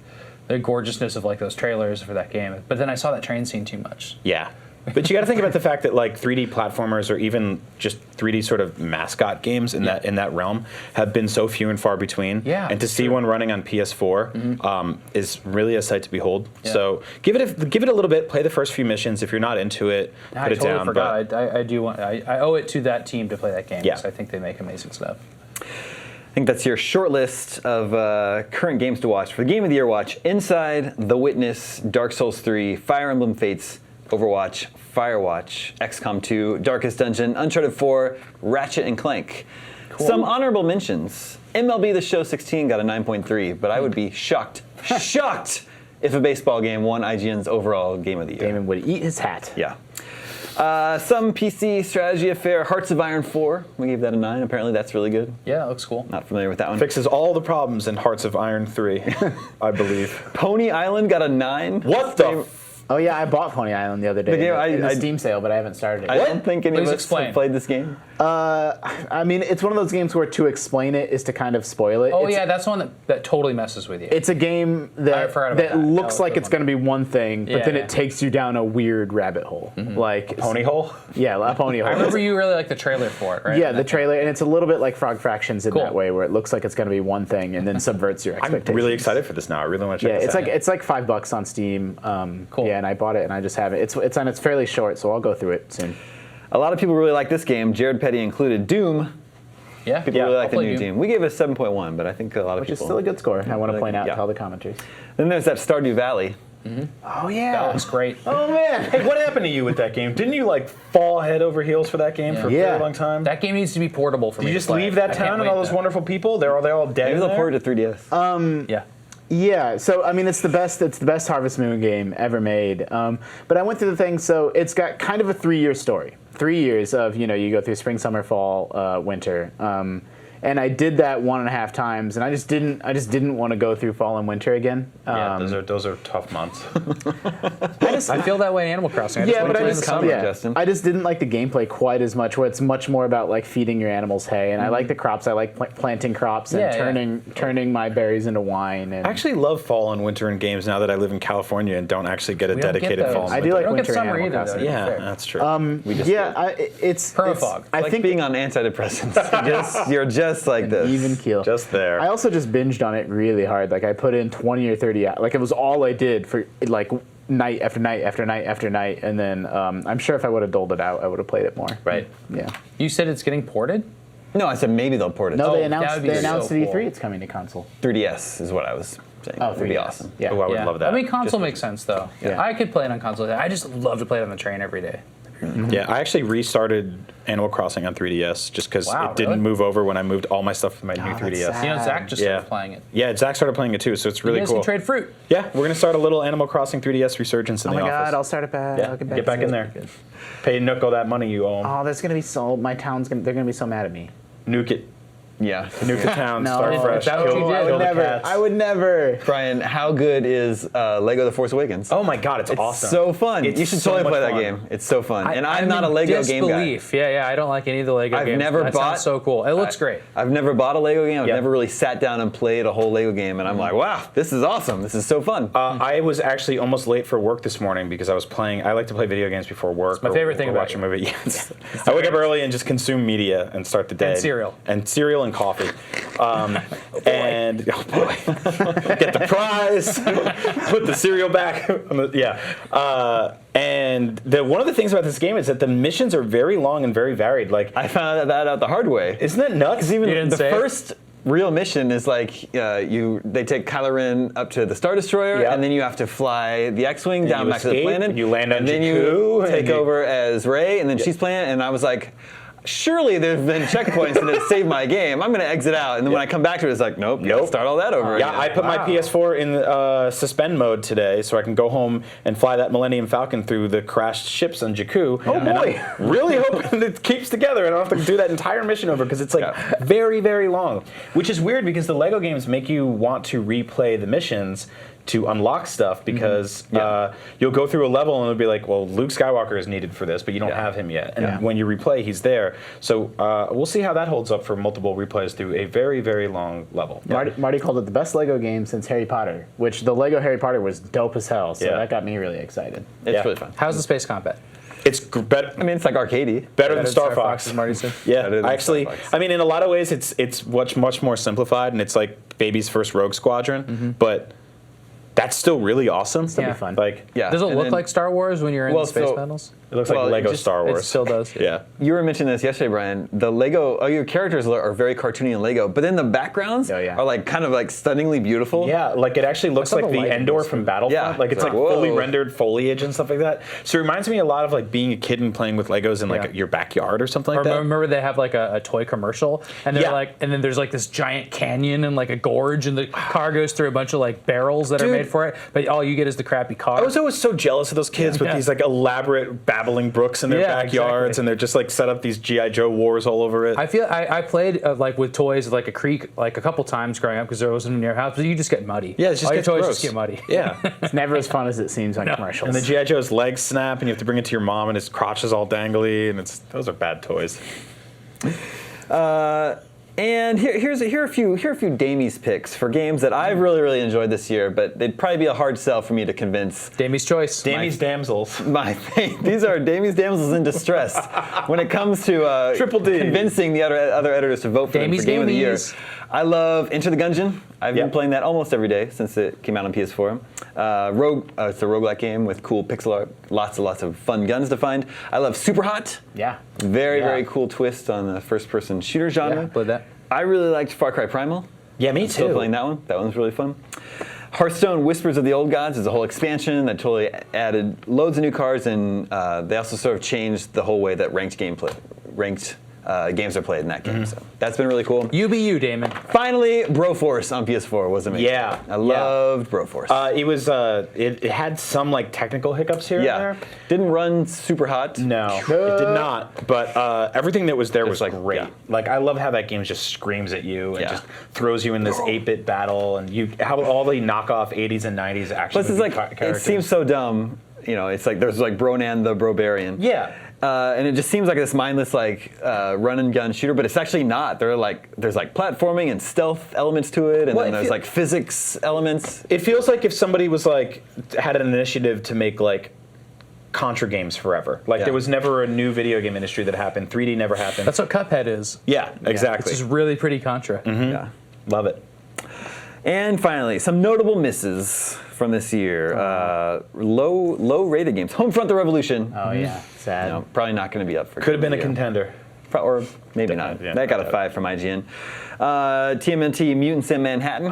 the gorgeousness of like those trailers for that game. But then I saw that train scene too much. Yeah. But you got to think about the fact that like 3D platformers or even just 3D sort of mascot games in that realm have been so few and far between. Yeah, and to it's see true. one running on PS4 is really a sight to behold. Yeah. So give it a little bit. Play the first few missions. If you're not into it, I put it totally down. forgot. I do want. I owe it to that team to play that game. Yeah. because I think they make amazing stuff. I think that's your short list of current games to watch. For the Game of the Year watch, Inside, The Witness, Dark Souls 3, Fire Emblem Fates, Overwatch, Firewatch, XCOM 2, Darkest Dungeon, Uncharted 4, Ratchet and Clank. Cool. Some honorable mentions. MLB The Show 16 got a 9.3, but I would be shocked if a baseball game won IGN's overall Game of the Year. Damon would eat his hat. Yeah. Some PC strategy affair, Hearts of Iron 4. We gave that a 9. Apparently that's really good. Yeah, that looks cool. Not familiar with that one. Fixes all the problems in Hearts of Iron 3, I believe. Pony Island got a 9. What the? Oh yeah, I bought Pony Island the other day in the Steam sale, but I haven't started it. I don't think any of us have played this game. I mean, it's one of those games where to explain it is to kind of spoil it. Oh yeah, that's one that totally messes with you. It's a game that looks like it's going to be one thing, but then it takes you down a weird rabbit hole. Like a pony hole? Yeah, a pony hole. I remember you really liked the trailer for it, right? Yeah, the trailer, and it's a little bit like Frog Fractions in that way, where it looks like it's going to be one thing and then subverts your expectations. I'm really excited for this now. I really want to check this out. It's like $5 on Steam. Cool. Yeah, and I bought it, and I just have it. It's fairly short, so I'll go through it soon. A lot of people really like this game, Jared Petty included. Doom. Yeah, people really like the new Doom. We gave it a 7.1, but I think a lot of people. Which is still a good score. I want to point out to all the commentaries. Then there's that Stardew Valley. Oh yeah, that was great. Oh man, hey, what happened to you with that game? Didn't you like fall head over heels for that game for a very long time? That game needs to be portable for me. Did you just leave that town and all those wonderful people? They're all dead. Maybe they'll port it to 3DS. Yeah. Yeah, so I mean, it's the best Harvest Moon game ever made. But I went through the thing, so it's got kind of a 3-year story. 3 years of, you go through spring, summer, fall, winter. And I did that 1.5 times, and I just didn't want to go through fall and winter again. Yeah, those are tough months. I feel that way in Animal Crossing. I just didn't like the gameplay quite as much, where it's much more about like feeding your animals hay, and I like the crops. I like planting crops and turning my berries into wine. And I actually love fall and winter in games now that I live in California and don't actually get a dedicated fall. I do like winter in summer Animal Crossing. Yeah, that's true. It's Perfog. I think being on antidepressants. You're just like this. Even keel. Just there. I also just binged on it really hard. Like I put in 20 or 30 hours. Like it was all I did for like night after night after night after night. And then I'm sure if I would have doled it out, I would have played it more. Right. Yeah. You said it's getting ported? No, I said maybe they'll port it. No, they announced at E3 it's coming to console. 3DS is what I was saying. Oh, would be awesome. Yeah. Oh, I would love that. I mean, console makes sense though. Yeah. I could play it on console. I just love to play it on the train every day. Yeah, I actually restarted Animal Crossing on 3DS just because it didn't move over when I moved all my stuff to my new 3DS. sad. Zach just started playing it. Yeah, Zach started playing it too, so it's really You guys cool. can trade fruit. Yeah, we're gonna start a little Animal Crossing 3DS resurgence in the office. Oh my god, I'll start it back. Yeah, I'll get back in there. Pay Nuke that money you owe him. Oh, there's gonna be they're gonna be so mad at me. Nuke it. Yeah. Nuke the town. No, Start fresh. that what you did? Kill the cats. I would never. Brian, how good is Lego The Force Awakens? Oh my god, it's It's awesome. so fun. It's You should so totally much play that fun. game. It's so fun. And I'm not in a Lego game guy. disbelief. Yeah, I don't like any of the Lego games. That sounds so cool. It looks great. I've never bought a Lego game. I've Yep. never really sat down and played a whole Lego game. And I'm like, wow, this is awesome. This is so fun. I was actually almost late for work this morning because I was playing. I like to play video games before work. It's my favorite thing about watch a movie. Yes. I wake up early and just consume media and start the day. And cereal and coffee. And oh boy, get the prize. Put the cereal back. And one of the things about this game is that the missions are very long and very varied. Like I found that out the hard way. Isn't that nuts? Even the first real mission is like they take Kylo Ren up to the Star Destroyer, and then you have to fly the X-wing down back to the planet. You land on and then Jakku, you take over as Rey, and then she's playing it, and I was like, surely there's been checkpoints that save my game. I'm going to exit out, and then when I come back to it, it's like, nope. Start all that over again. Yeah, I put my PS4 in suspend mode today, so I can go home and fly that Millennium Falcon through the crashed ships on Jakku. Oh boy! I'm really hoping it keeps together, and I don't have to do that entire mission over because it's like very, very long. Which is weird because the Lego games make you want to replay the missions to unlock stuff because you'll go through a level and it'll be like, well, Luke Skywalker is needed for this, but you don't have him yet. And when you replay, he's there. So we'll see how that holds up for multiple replays through a very, very long level. Marty called it the best Lego game since Harry Potter, which the Lego Harry Potter was dope as hell, so that got me really excited. It's really fun. How's the space combat? It's better. I mean, it's like arcadey. Better than Star Fox, as Marty said. Yeah, actually, I mean, in a lot of ways, it's much more simplified, and it's like baby's first Rogue Squadron, but that's still really awesome. It'll be fun. Like, Does it look like Star Wars when you're in the space battles? It looks like Lego Star Wars. It still does. Yeah. You were mentioning this yesterday, Brian. The Lego, your characters are very cartoony in Lego, but then the backgrounds are like kind of like stunningly beautiful. Yeah, like it actually looks like the lighting Endor was from good. Battlefront. Yeah, Like it's like whoa. fully rendered foliage and stuff like that. So it reminds me a lot of like being a kid and playing with Legos in like your backyard or something like that. Remember they have like a toy commercial, and they're like, and then there's like this giant canyon and like a gorge, and the car goes through a bunch of like barrels that are made for it, but all you get is the crappy car. I was always so jealous of those kids with these like elaborate babbling brooks in their backyards, and they're just like set up these G.I. Joe wars all over it. I played like with toys at like a creek like a couple times growing up because there wasn't near house, but you just get muddy. Yeah, it's just all your toys gross. just get muddy. Yeah. It's never as fun as it seems on commercials. And the G.I. Joe's legs snap, and you have to bring it to your mom, and his crotch is all dangly, and those are bad toys. And here are a few Damies picks for games that I've really enjoyed this year, but they'd probably be a hard sell for me to convince. Damie's choice. Damie's damsels. These are Damie's damsels in distress when it comes to Triple D. convincing the other editors to vote for them for Game of the Year. I love Enter the Gungeon. I've been playing that almost every day since it came out on PS4. It's a roguelike game with cool pixel art, lots of fun guns to find. I love Super Hot. Yeah. Very cool twist on the first-person shooter genre. Yeah, played that. I really liked Far Cry Primal. Yeah, me too. Still playing that one. That one's really fun. Hearthstone Whispers of the Old Gods is a whole expansion that totally added loads of new cards, and they also sort of changed the whole way that ranked games are played in that game. So that's been really cool. You be you, Damon. Finally, Broforce on PS4 was amazing. Yeah. I loved Broforce. It was. It had some like technical hiccups here and there. Didn't run super hot. No, it did not. But everything that was there was like, great. yeah. Like I love how that game just screams at you and Yeah. just throws you in this 8-bit battle, and how all the knockoff 80s and 90s action. Plus, it's like characters. it seems so dumb. You know, it's like there's like Bronan the Brobarian. Yeah. And it just seems like this mindless like run and gun shooter, but it's actually not. There's like platforming and stealth elements to it, and then there's like physics elements. It feels like if somebody was like had an initiative to make like Contra games forever. Like there was never a new video game industry that happened. 3D never happened. That's what Cuphead is. Yeah, exactly. It's just really pretty Contra. Yeah. Love it. And finally, some notable misses from this year. Low rated games. Homefront: The Revolution. Oh yeah, sad. No, probably not going to be up for. Could have been a Game of the Year. contender. Or maybe not. Yeah, that got a 5 from IGN. TMNT Mutants in Manhattan.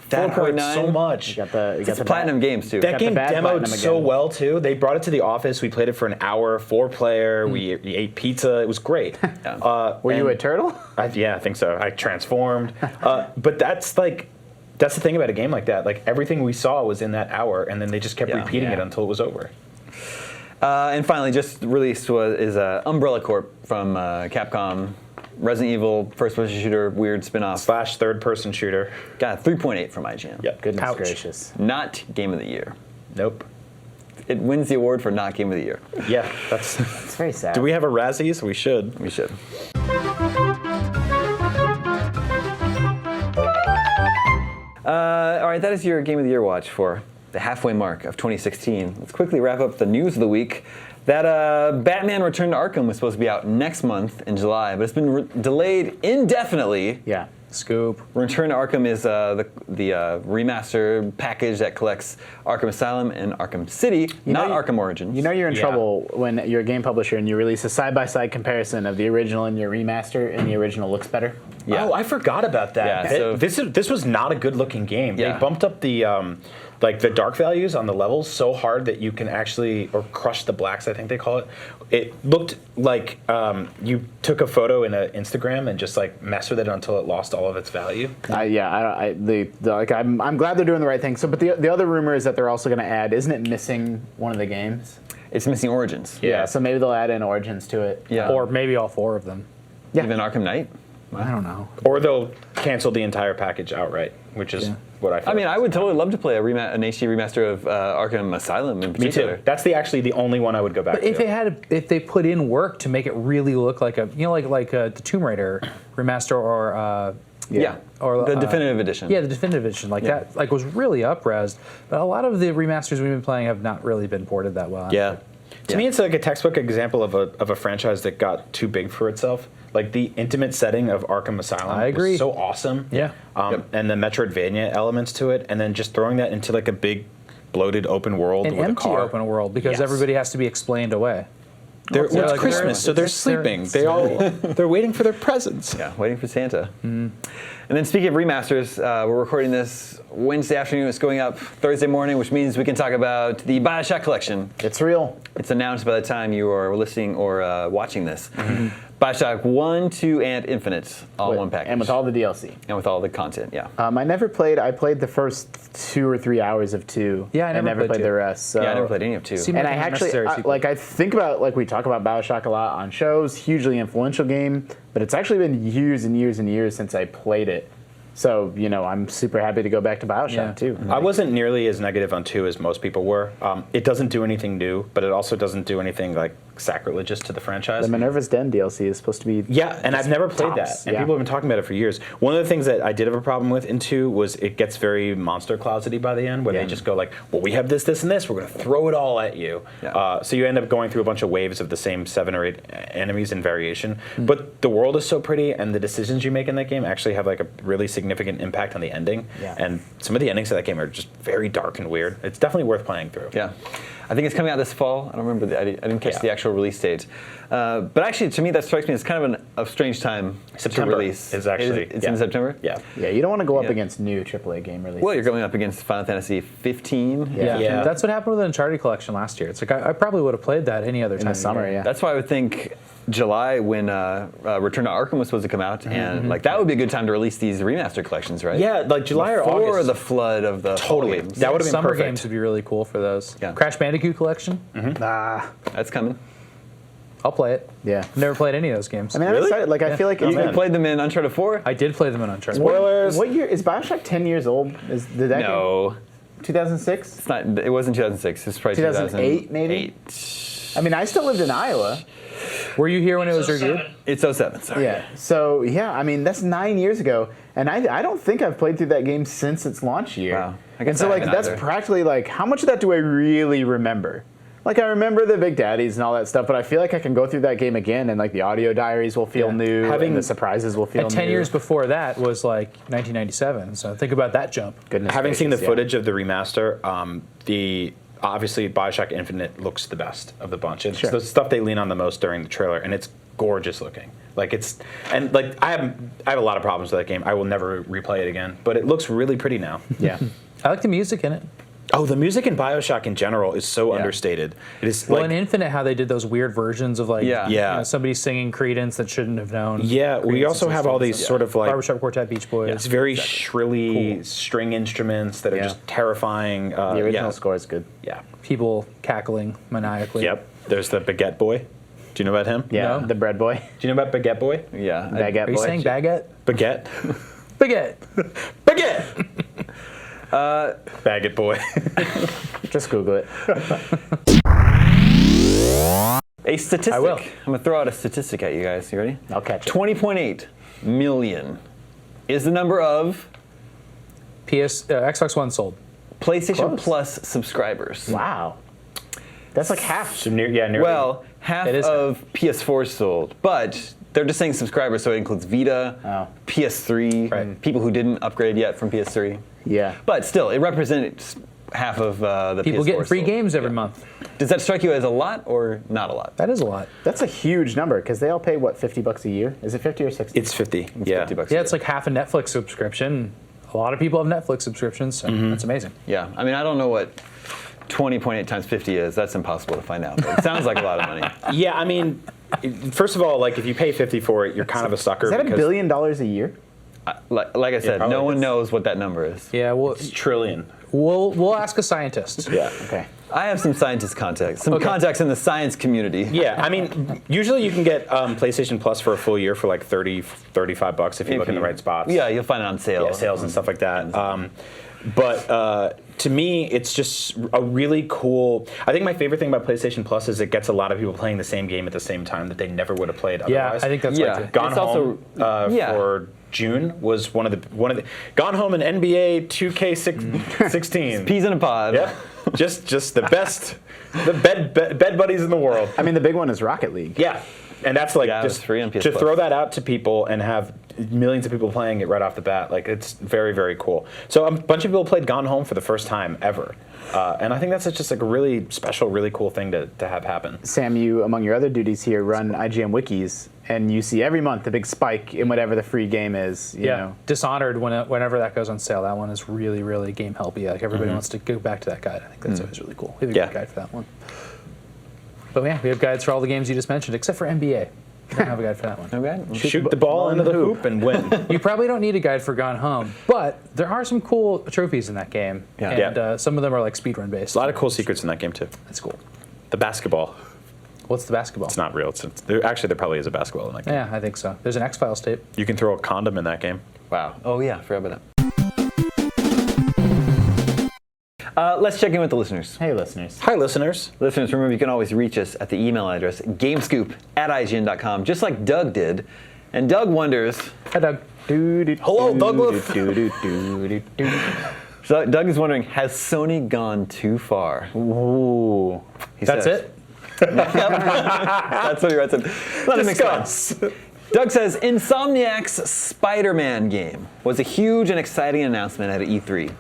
That hurt 4.9. so much. You got the Platinum Games too. That Got the game bad demoed platinum so again. well too. They brought it to the office. We played it for an hour, 4-player. We ate pizza. It was great. Were you a turtle? Yeah, I think so. I transformed. But that's the thing about a game like that. Like everything we saw was in that hour, and then they just kept repeating it until it was over. And finally, just released is Umbrella Corp from Capcom. Resident Evil first-person shooter, weird spin-off. / third-person shooter. Got a 3.8 from IGN. Yep. Goodness gracious. Not Game of the Year. Nope. It wins the award for not Game of the Year. Yeah, that's. It's very sad. Do we have a Razzies? We should. We should. All right, that is your Game of the Year watch for the halfway mark of 2016. Let's quickly wrap up the news of the week. That Batman Return to Arkham was supposed to be out next month in July, but it's been delayed indefinitely. Yeah. Scoop. Return to Arkham is the remaster package that collects Arkham Asylum and Arkham City, not Arkham Origins. You know you're in trouble when you're a game publisher and you release a side-by-side comparison of the original and your remaster, and the original looks better. Yeah. Oh, I forgot about that. Yeah, so- This was not a good-looking game. Yeah. They bumped up the the dark values on the levels so hard that you can actually, or crush the blacks, I think they call it. It looked like you took a photo in an Instagram and just like messed with it until it lost all of its value. I'm glad they're doing the right thing. So, but the other rumor is that they're also going to add. Isn't it missing one of the games? It's missing Origins. Yeah. So maybe they'll add in Origins to it. Yeah. Or maybe all 4 of them. Yeah. Even Arkham Knight. I don't know. Or they'll cancel the entire package outright, which is what I feel. I mean, I would totally love to play an HD remaster of Arkham Asylum in Me particular. too. That's actually the only one I would go back But if to. if they put in work to make it really look like the Tomb Raider remaster or Yeah. or the definitive edition. Yeah, the definitive edition that was really up-resed. But a lot of the remasters we've been playing have not really been ported that well. Yeah. To me, it's like a textbook example of a franchise that got too big for itself. Like the intimate setting of Arkham Asylum I agree. was so awesome. Yeah. And the Metroidvania elements to it, and then just throwing that into like a big, bloated open world An with empty a car. open world because Yes. everybody has to be explained away. like Christmas, so they're sleeping. They're waiting for their presents. Yeah, waiting for Santa. And then speaking of remasters, we're recording this Wednesday afternoon. It's going up Thursday morning, which means we can talk about the BioShock collection. It's real. It's announced by the time you are listening or watching this. BioShock 1, 2, and Infinite, all one package. And with all the DLC. And with all the content, yeah. I never played. I played the first 2 or 3 hours of 2. Yeah, I never played played the 2. rest. So. Yeah, I never played any of 2. Seemed And like I an actually, unnecessary sequel. I think about, like, we talk about BioShock a lot on shows, hugely influential game, but it's actually been years and years and years since I played it. So, I'm super happy to go back to BioShock, too. I wasn't nearly as negative on 2 as most people were. It doesn't do anything new, but it also doesn't do anything, like, sacrilegious to the franchise. The Minerva's Den DLC is supposed to be... Yeah, and I've never played tops, that. And yeah. people have been talking about it for years. One of the things that I did have a problem with in 2 was it gets very monster clousety by the end, where they just go like, well, we have this, this, and this. We're going to throw it all at you. Yeah. So you end up going through a bunch of waves of the same 7 or 8 enemies in variation. But the world is so pretty, and the decisions you make in that game actually have like a really significant impact on the ending. Yeah. And some of the endings of that game are just very dark and weird. It's definitely worth playing through. Yeah. I think it's coming out this fall. I don't remember. I didn't catch Yeah. the actual release date. But actually, to me, that strikes me as kind of a strange time September to release. is actually- It's yeah. in September? Yeah. Yeah, you don't want to go up Yeah. against new AAA game releases. Well, you're going up against Final Fantasy 15. Yeah. Yeah. That's what happened with the Uncharted collection last year. It's like I probably would have played that any other time in the of summer, year. yeah. That's why I would think July, when Return to Arkham was supposed to come out, and like that would be a good time to release these remaster collections, right? Yeah, like July or Before August. the flood of the fall Totally. games. That would have been Summer perfect. games would be really cool for those. Yeah. Crash Bandicoot collection. That's coming. I'll play it. Yeah. Never played any of those games. I mean, I'm Really? excited. Like, I feel like it's You played them in Uncharted 4? I did play them in Uncharted. Spoilers. What year is BioShock 10 years old? Did that No, 2006? it's not. It wasn't 2006. It's probably 2008 maybe? 2008. I mean, I still lived in Iowa. Were you here when it was So reviewed? 7. It's 07. Sorry. Yeah. So, yeah, I mean, that's 9 years ago. And I don't think I've played through that game since its launch year. Wow. I guess And so, I like, haven't that's either. practically, like, how much of that do I really remember? Like, I remember the Big Daddies and all that stuff, but I feel like I can go through that game again, and, like, the audio diaries will feel new, Having- and the surprises will feel And new. 10 years before that was like 1997. So think about that jump. Goodness Having seen the gracious, yeah. footage of the remaster, obviously Bioshock Infinite looks the best of the bunch. It's Sure. the stuff they lean on the most during the trailer, and it's gorgeous looking. Like I have a lot of problems with that game. I will never replay it again, but it looks really pretty now. Yeah. I like the music in it. Oh, the music in Bioshock in general is so understated. It is Well, like in Infinite, how they did those weird versions of like Yeah. Yeah. somebody singing Credence that shouldn't have known. yeah. We Credence also and have all stuff. these sort of like Barbershop Quartet, Beach Boys. it's very shrilly string instruments that are Yeah. just terrifying. The original yeah. score is good. Yeah. People cackling maniacally. Yep. There's the Baguette Boy. Do you know about him? Yeah, No. the bread boy. Do you know about Baguette Boy? Yeah. Baguette Are you boy. saying baguette? Baguette. Baguette. Baguette. Baguette Boy. Just Google it. A statistic. I will. I'm going to throw out a statistic at you guys. You ready? I'll catch it. 20.8 million is the number of Xbox One sold. PlayStation Close. Plus subscribers. Wow. That's like half. So nearly. Well, half It is of PS4 sold, but they're just saying subscribers, so it includes Vita, Oh. PS3, Right. people who didn't upgrade yet from PS3. Yeah. But still, it represents half of the People PS4 getting free sold. games every month. Does that strike you as a lot or not a lot? That is a lot. That's a huge number because they all pay, what, $50 a year? Is it 50 or 60? It's 50. Yeah. $50 a Yeah, it's year. like half a Netflix subscription. A lot of people have Netflix subscriptions, so that's amazing. Yeah, I mean, I don't know what 20.8 times 50 is. That's impossible to find out, but it sounds like a lot of money. Yeah, I mean, first of all, like if you pay 50 for it, you're kind of a sucker. Is that $1 because billion a year? Like I said, probably no one is. knows what that number is. Yeah, It's trillion. we'll ask a scientist. Yeah. Okay. I have some scientist contacts, some contacts in the science community. Yeah, I mean, usually you can get PlayStation Plus for a full year for like $35 if you look in the right spots. Yeah, you'll find it on sale. Yeah, sales and stuff like that. But to me, it's just a really cool. I think my favorite thing about PlayStation Plus is it gets a lot of people playing the same game at the same time that they never would have played Yeah, otherwise. I think that's Yeah. right too. Gone It's Home also- yeah. for June was one of the Gone Home and NBA 2K16. Peas in a pod. Yep, just the best, the bed buddies in the world. I mean, the big one is Rocket League. Yeah, and that's like Yeah, it was just free on PS to Plus. throw that out to people and have millions of people playing it right off the bat. Like, it's very, very cool. So a bunch of people played Gone Home for the first time ever. And I think that's just like a really special, really cool thing to have happen. Sam, you, among your other duties here, run IGN Wikis, and you see every month a big spike in whatever the free game is. You know. Dishonored, whenever that goes on sale, that one is really, really game helpy. Like, everybody wants to go back to that guide. I think that's always really cool. We have a good guide for that one. But yeah, we have guides for all the games you just mentioned, except for NBA. We don't have a guide for that one. Okay. Shoot the ball into the hoop and win. You probably don't need a guide for Gone Home, but there are some cool trophies in that game. Yeah. And some of them are like speedrun based. A lot of cool secrets in that game, too. That's cool. The basketball. What's the basketball? It's not real. There probably is a basketball in that game. Yeah, I think so. There's an X-Files tape. You can throw a condom in that game. Wow. Oh, yeah. Forgot about that. Let's check in with the listeners. Hey, listeners. Hi, listeners. Listeners, remember you can always reach us at the email address gamescoop@ign.com, just like Doug did. And Doug wonders. Hi, Doug. Hello, Douglas. So Doug is wondering, has Sony gone too far? Ooh. That's it? That's what he writes in. Let him Discuss. explain. Doug says, Insomniac's Spider-Man game was a huge and exciting announcement at E3.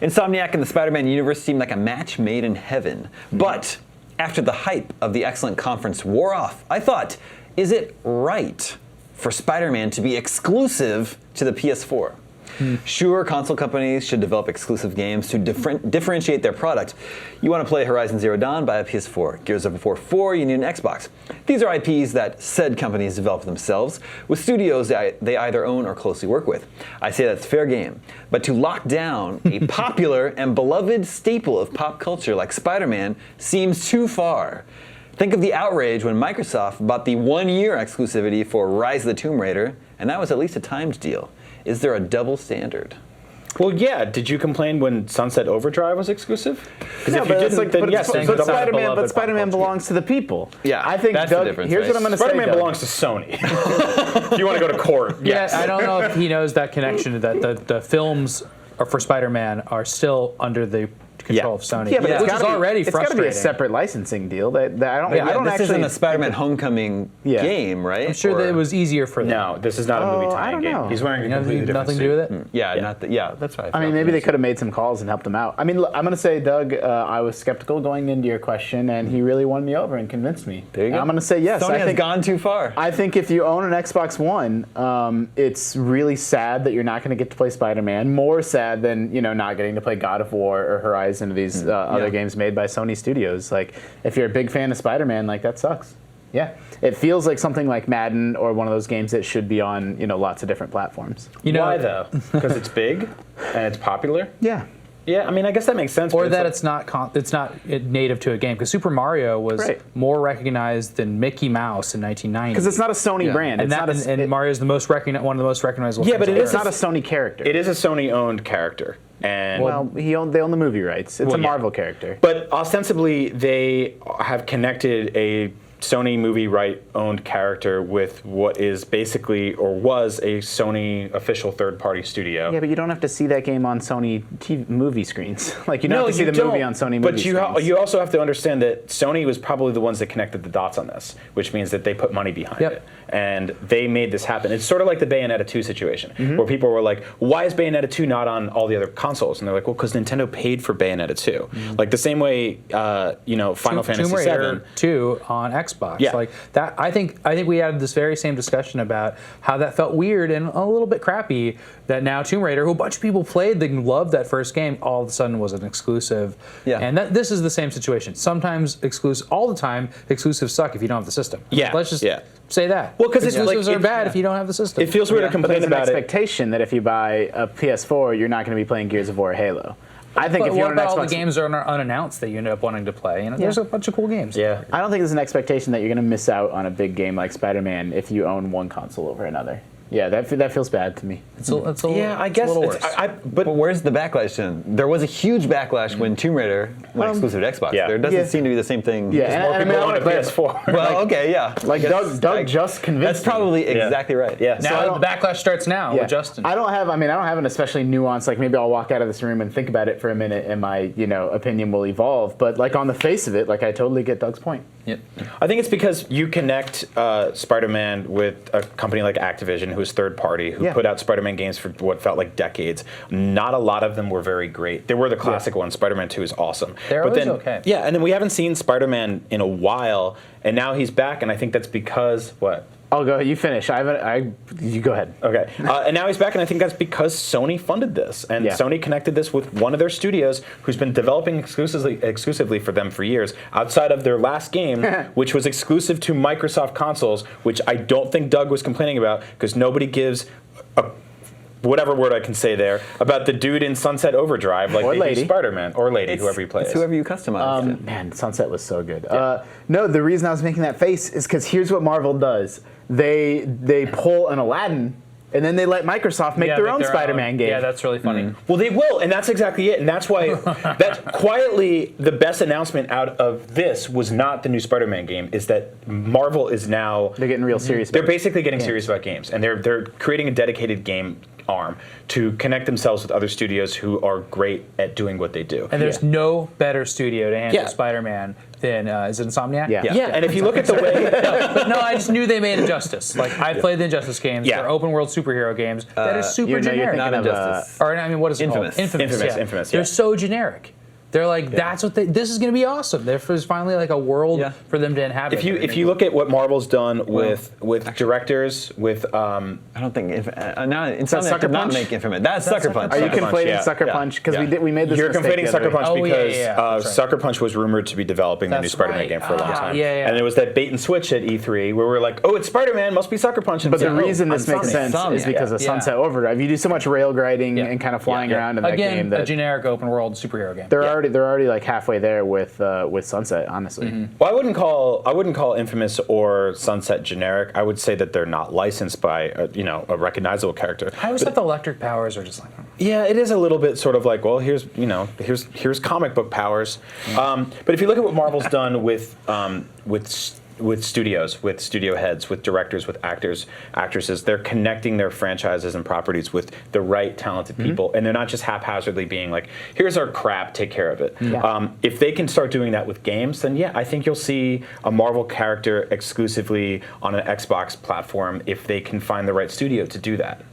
Insomniac and the Spider-Man universe seemed like a match made in heaven. But after the hype of the excellent conference wore off, I thought, is it right for Spider-Man to be exclusive to the PS4? Sure, console companies should develop exclusive games to differentiate their product. You want to play Horizon Zero Dawn, buy a PS4. Gears of War 4, you need an Xbox. These are IPs that said companies develop themselves with studios that they either own or closely work with. I say that's fair game. But to lock down a popular and beloved staple of pop culture like Spider-Man seems too far. Think of the outrage when Microsoft bought the 1-year exclusivity for Rise of the Tomb Raider, and that was at least a timed deal. Is there a double standard? Well, yeah. Did you complain when Sunset Overdrive was exclusive? Because No, if you but it's didn't, like, then but, yes. but there's a Spider-Man, beloved but Spider-Man pop culture. belongs to the people. Yeah, I think that's the Doug, difference, here's right? what I'm going to say. Spider-Man Doug. belongs to Sony. If you want to go to court, yes. Yeah, I don't know if he knows that connection, that the films for Spider-Man are still under the control of Sony, Yeah, but it's which gotta is be- already it's frustrating. got to be a separate licensing deal. That I don't. Wait, I don't this actually. isn't a Spider-Man Homecoming Yeah. game, right? I'm sure that Or- it was easier for them. No, this is not a movie I tie-in don't game. know. He's wearing a completely different Nothing to do with suit. it? Yeah, Yeah. that's right. I mean, maybe they could have made some calls and helped him out. I mean, look, I'm going to say, Doug, I was skeptical going into your question, and he really won me over and convinced me. There you go. I'm going to say yes. Sony I has think, gone too far. I think if you own an Xbox One, it's really sad that you're not going to get to play Spider-Man. More sad than not getting to play God of War or Horizon or these other games made by Sony Studios. Like, if you're a big fan of Spider-Man, like that sucks. Yeah, it feels like something like Madden or one of those games that should be on lots of different platforms. Why though? Because it's big and it's popular. Yeah. Yeah, I mean, I guess that makes sense. Or but that like- it's not native to a game, because Super Mario was Right. more recognized than Mickey Mouse in 1990. Because it's not a Sony brand. and It's that not a, and Mario's one of the most recognizable. Yeah, but things it on it's Earth. not a Sony character. it is a Sony-owned character, and Well, they own the movie rights. It's a yeah. Marvel character. but ostensibly they have connected a Sony movie right owned character with what is basically or was a Sony official third party studio. Yeah, but you don't have to see that game on Sony TV movie screens. Like you don't have to see the movie on Sony movie But screens. you also have to understand that Sony was probably the ones that connected the dots on this, which means that they put money behind Yep. it. And they made this happen. It's sort of like the Bayonetta 2 situation, Mm-hmm. where people were like, why is Bayonetta 2 not on all the other consoles? And they're like, well, because Nintendo paid for Bayonetta 2. Mm-hmm. Like the same way, Final Fantasy Tomb Raider 7. 2 on Xbox. Yeah. Like that, I think we had this very same discussion about how that felt weird and a little bit crappy that now Tomb Raider, who a bunch of people played, they loved that first game, all of a sudden was an exclusive. Yeah. And this is the same situation. Sometimes all the time, exclusives suck if you don't have the system. Yeah, Let's just yeah. say that. Well, 'cause it's exclusives like- are bad if you don't have the system. It feels weird to But complain there's an about it. expectation that if you buy a PS4, you're not going to be playing Gears of War or Halo. I think But if you what own an about all Xbox, the games that are unannounced that you end up wanting to play? There's a bunch of cool games. Yeah. I don't think there's an expectation that you're going to miss out on a big game like Spider-Man if you own one console over another. Yeah, that feels bad to me. It's a Yeah, I it's guess. a little It's, worse. But where's the backlash then? There was a huge backlash when Tomb Raider went exclusive to Xbox. yeah. There doesn't Yeah. seem to be the same thing. Yeah, and More I people mean, own a but- PS4. Well, okay, yeah. Like Yes, Doug just convinced That's probably Yeah. exactly right. Yeah. now so- the backlash starts now Yeah. with Justin. I don't have an especially nuanced, like maybe I'll walk out of this room and think about it for a minute and my, opinion will evolve. But like on the face of it, like I totally get Doug's point. Yep. I think it's because you connect Spider-Man with a company like Activision, who's third party, who put out Spider-Man games for what felt like decades. Not a lot of them were very great. There were the classic ones. Spider-Man 2 is awesome. They're but always then, okay. Yeah, and then we haven't seen Spider-Man in a while, and now he's back, and I think that's because, what? I'll go. You finish. You go ahead. Okay, and now he's back, and I think that's because Sony funded this, and Sony connected this with one of their studios who's been developing exclusively for them for years, outside of their last game, which was exclusive to Microsoft consoles, which I don't think Doug was complaining about, because nobody gives a whatever word I can say there about the dude in Sunset Overdrive, like the Spider-Man or lady, whoever you play. It's whoever you customize. Man, Sunset was so good. No, the reason I was making that face is because here's what Marvel does. They pull an Aladdin, and then they let Microsoft make their own Spider-Man game. Yeah, that's really funny. Well, they will, and that's exactly it. And that's why that's quietly the best announcement out of this was not the new Spider-Man game, is that Marvel is now... They're getting real serious. They're basically getting serious about games, and they're creating a dedicated game arm to connect themselves with other studios who are great at doing what they do. And there's no better studio to handle Spider-Man than, is it Insomniac? Yeah. And if you look at the way... No, I just knew they made Injustice. Like, I played the Injustice games. Yeah. They're open world superhero games that are super generic. Not Injustice. Or, I mean, what is it Infamous. called? Infamous, They're yeah. so generic. They're like, that's what this is going to be awesome. There's finally like a world for them to inhabit. If you look at what Marvel's done with directors, with I don't think Insomniac Sucker did not Punch? make Infamous. That's Sucker Punch. Are you Sucker Punch, conflating yeah. Sucker Punch? Because we made this You're mistake conflating the Sucker other Punch week. because That's right. Sucker Punch was rumored to be developing the new That's Spider-Man right. game for a long time. Yeah. And there was that bait and switch at E3 where we're like, oh, it's Spider-Man, must be Sucker Punch. And But the it's like, reason oh, this makes sense is because of Sunset Overdrive. You do so much rail grinding and kind of flying around in that game Again, that a generic open world superhero game. they're already like halfway there with Sunset, honestly. Well, I wouldn't call Infamous or Sunset generic. I would say that they're not licensed by a recognizable character. I always thought the electric powers are just like... Yeah, it is a little bit sort of like, well, here's comic book powers. But if you look at what Marvel's done with studios, with studio heads, with directors, with actors, actresses, they're connecting their franchises and properties with the right talented people, and they're not just haphazardly being like, here's our crap, take care of it. If they can start doing that with games, then I think you'll see a Marvel character exclusively on an Xbox platform if they can find the right studio to do that,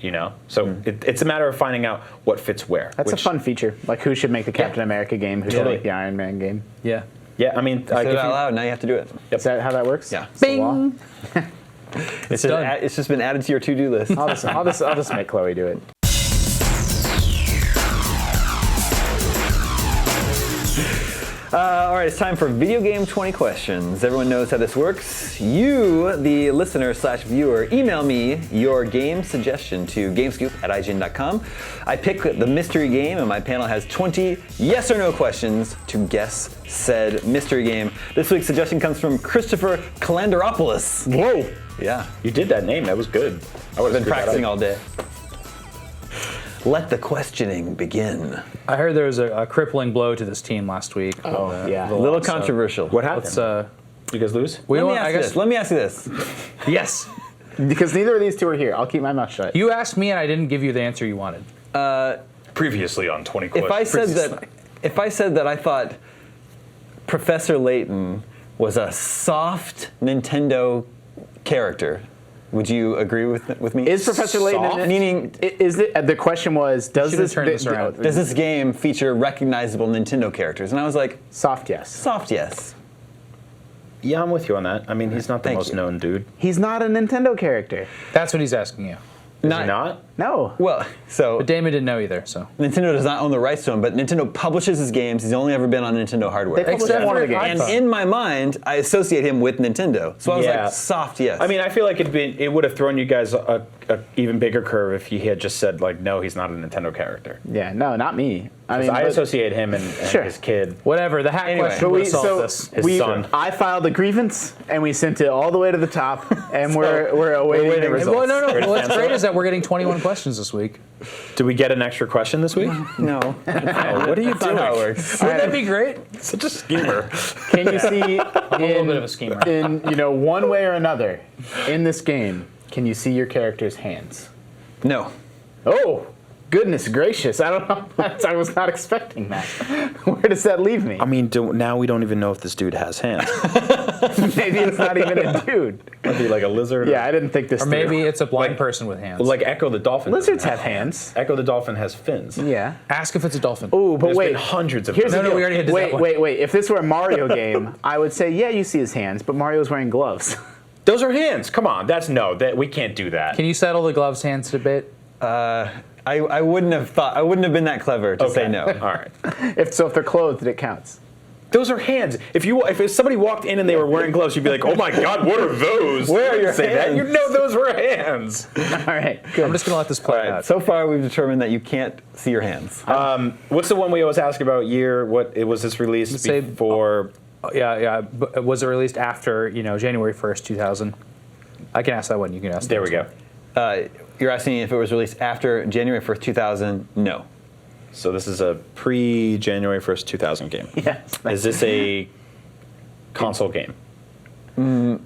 So it's a matter of finding out what fits where. That's a fun feature. Like, who should make the Captain America game? Who should make the Iron Man game? Yeah. Yeah, I mean... Say it out loud, now you have to do it. Is that how that works? Yeah. It's the law? It's done. It's just been added to your to-do list. I'll just make Chloe do it. All right, it's time for Video Game 20 Questions. Everyone knows how this works. You, the listener/viewer, email me your game suggestion to gamescoop@ign.com. I pick the mystery game, and my panel has 20 yes or no questions to guess said mystery game. This week's suggestion comes from Christopher Kalanderopoulos. Whoa! Yeah, You did that name. That was good. I would I've have been practicing all day. Let the questioning begin. I heard there was a crippling blow to this team last week. Oh, yeah. A little So controversial. What happened? let's, You guys lose? we Let me want- ask I you guess, this. Let me ask you this. yes. Because neither of these two are here. I'll keep my mouth shut. You asked me and I didn't give you the answer you wanted. Previously on 20 Questions. If I said that I thought Professor Layton was a soft Nintendo character, would you agree with me? Is Professor Layton in it? Meaning, Is it? The question was, does Should've this turned this around. does this game feature recognizable Nintendo characters? And I was like, soft yes? soft yes. Yeah, I'm with you on that. I mean, he's not the Thank most you. known dude. He's not a Nintendo character. That's what he's asking you. Is he not? No. Well, so But Damon didn't know either, so. Nintendo does not own the rights to him, but Nintendo publishes his games. He's only ever been on Nintendo hardware. They published Except one of for the games. And in my mind, I associate him with Nintendo. So I was Yeah. like, soft yes. I mean, I feel like it would have thrown you guys a even bigger curve if he had just said, like, no, he's not a Nintendo character. Yeah, no, not me. I mean, I but- associate him and Sure. his kid. Whatever, the hack Anyway. question But would have solved this. His son. I filed a grievance and we sent it all the way to the top, and we're awaiting the waiting. results. Well, no. Ready to What's cancel great it? is that we're getting 21 questions this week. Did we get an extra question this week? no. Oh, what are you That's not doing? how it works. Wouldn't that be great? Such a schemer. Can you see A little bit of a schemer. in one way or another in this game? Can you see your character's hands? No. Oh, Goodness gracious! I don't know. I was not expecting that. Where does that leave me? I mean, now we don't even know if this dude has hands. Maybe it's not even a dude. Might be like a lizard. Yeah, I didn't think this. Or maybe through. it's a blind Like- person with hands. Like Echo the dolphin. Lizards doesn't have hands. Echo the dolphin has fins. Yeah. Ask if it's a dolphin. Ooh, but There's wait. been hundreds of Here's them. the No, deal. we already did that one. Wait. If this were a Mario game, I would say, yeah, you see his hands, but Mario's wearing gloves. Those are hands. Come on, that we can't do that. Can you settle the gloves hands debate? I wouldn't have been that clever to say no. All right. if they're clothed, it counts. Those are hands. If somebody walked in and they were wearing gloves, you'd be like, "Oh my God, what are those?" Where are your Say that. hands? You know those were hands. All right, good. I'm just gonna let this play out. So far, we've determined that you can't see your hands. What's the one we always ask about year? What was this released Say- before? Yeah. But was it released after January 1st, 2000? I can ask that one. You can ask. There we that go. one. You're asking if it was released after January 1st, 2000? No. So this is a pre-January 1st, 2000 game. Yes. Is this a console game? No.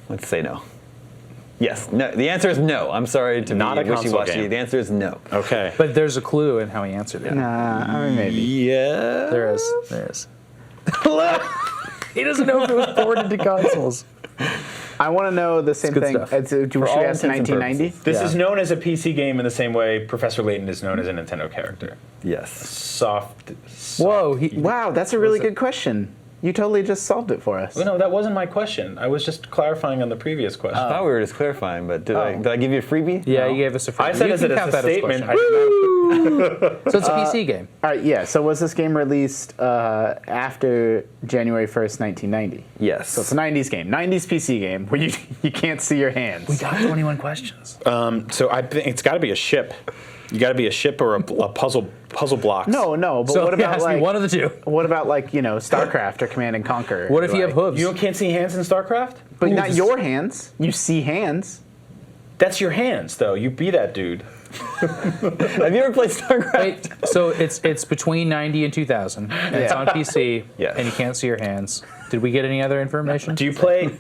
Let's say no. Yes. No. The answer is no. I'm sorry to Not be a console wishy-washy. game. The answer is no. Okay. But there's a clue in how he answered it. Nah, I mean, maybe. Yeah. There is. He doesn't know if it was ported to consoles. I want to know the same good thing. stuff. Should we all ask intents and 1990? This Yeah. is known as a PC game in the same way Professor Layton is known as a Nintendo character. Yes. Soft. Whoa. Wow, that's a really Was it- good question. You totally just solved it for us. Well, no, that wasn't my question. I was just clarifying on the previous question. I thought we were just clarifying, but did I give you a freebie? Yeah, No. you gave us a free. I said you as can it count as a that as statement. question. So it's a PC game. All right, yeah. So was this game released after January 1st, 1990? Yes. So it's a 90s game, 90s PC game where you can't see your hands. We got 21 questions. So I think it's got to be a ship. You got to be a ship or a puzzle block. No, but So what it about has to be like one of the two. what about like StarCraft or Command and Conquer? What if you have hooves? You can't see hands in StarCraft? But not your hands. You see hands. That's your hands, though. You be that dude. Have you ever played StarCraft? Wait, so it's between 90 and 2000, and it's Yeah. on PC, Yes. and you can't see your hands. Did we get any other information? Do you play?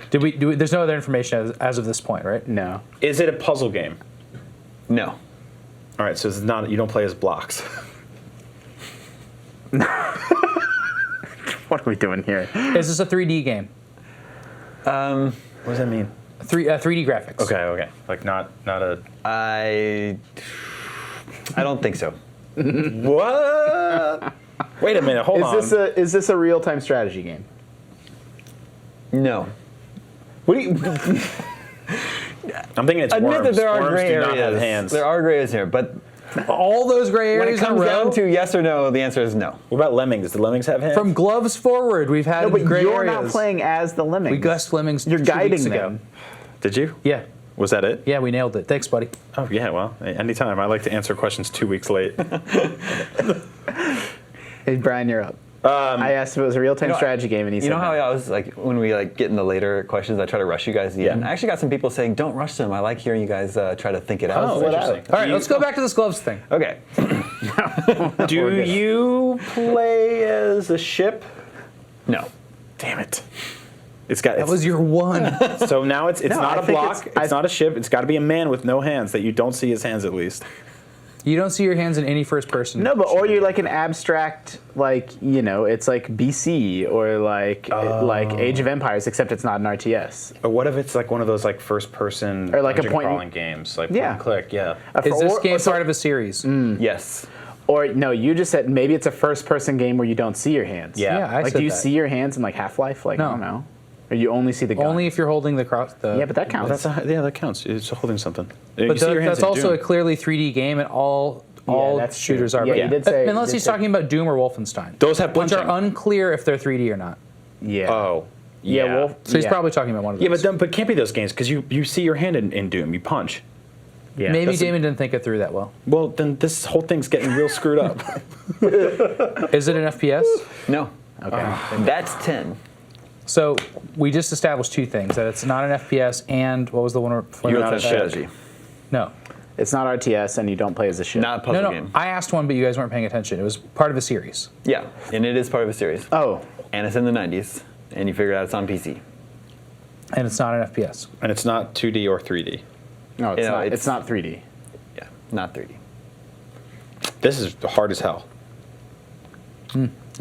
Did we? There's no other information as of this point, right? No. Is it a puzzle game? No. All right, so it's not. You don't play as blocks. What are we doing here? Is this a 3D game? What does that mean? 3D graphics. Okay. Like not a. I don't think so. What? Wait a minute. Hold on. Is this a real-time strategy game? No. What do you? I'm thinking it's Admit worms. that there are Worms gray do not have areas. hands. There are gray areas here, but All those gray when it areas in a comes row. down to yes or no, the answer is no. What about lemmings? Do lemmings have hands? From gloves forward, we've had No, but gray you're areas. not playing as the lemmings. We guessed lemmings. You're 2 guiding weeks ago. them. Did you? Yeah, Was that it? yeah, we nailed it. Thanks, buddy. Oh yeah. Well, anytime. I like to answer questions 2 weeks late. Hey, Brian, you're up. I asked if it was a real-time You know, strategy game, and he You said know how no. I always like when we get in the later questions, I try to rush you guys. Yeah. I actually got some people saying, "Don't rush them." I like hearing you guys try to think it out. Oh, what interesting. All right, let's go back to this gloves thing. Okay. Do you play as a ship? No. Damn it. It's got. That was your one. So now it's No, not I a think block. it's- It's not a ship. It's got to be a man with no hands that you don't see his hands at least. You don't see your hands in any first person. No, but or you're like an abstract, it's like BC or like Age of Empires, except it's not an RTS. Or what if it's like one of those like first person Or like a dungeon point- crawling games, like Yeah. point and click. Yeah. Is this Or- game or so- part of a series? Yes. Or no, you just said maybe it's a first-person game where you don't see your hands. Yeah. Yeah, I Like, said do you that. see your hands in like Half-Life? Like, I No. don't know. Or you only see the gun? Only if you're holding the cross. Yeah, but that counts. That counts. It's holding something. You But see your hands that's in also a Doom. clearly 3D game, and all that's true. shooters are. Yeah, but you did say- unless you did he's say- talking about Doom or Wolfenstein, Those have which are punching. unclear if they're 3D or not. Yeah. Oh. Yeah. Yeah. Wolf. So he's yeah. probably talking about one of those. Yeah, but can't be those games because you see your hand in Doom. You punch. Yeah. maybe that's a- Damon didn't think it through that well. Well, then this whole thing's getting real screwed up. Is it an FPS? No. Okay. That's 10. So we just established two things: that it's not an FPS, and what was the one? You're not a Strategy. No, It's not RTS, and you don't play as a ship. Not a puzzle no. game. I asked one, but you guys weren't paying attention. It was part of a series. Yeah, and it is part of a series. Oh. And it's in the 90s, and you figured out it's on PC. And it's not an FPS. And it's not 2D or 3D. No, it's not. It's not 3D. Yeah, not 3D. This is hard as hell.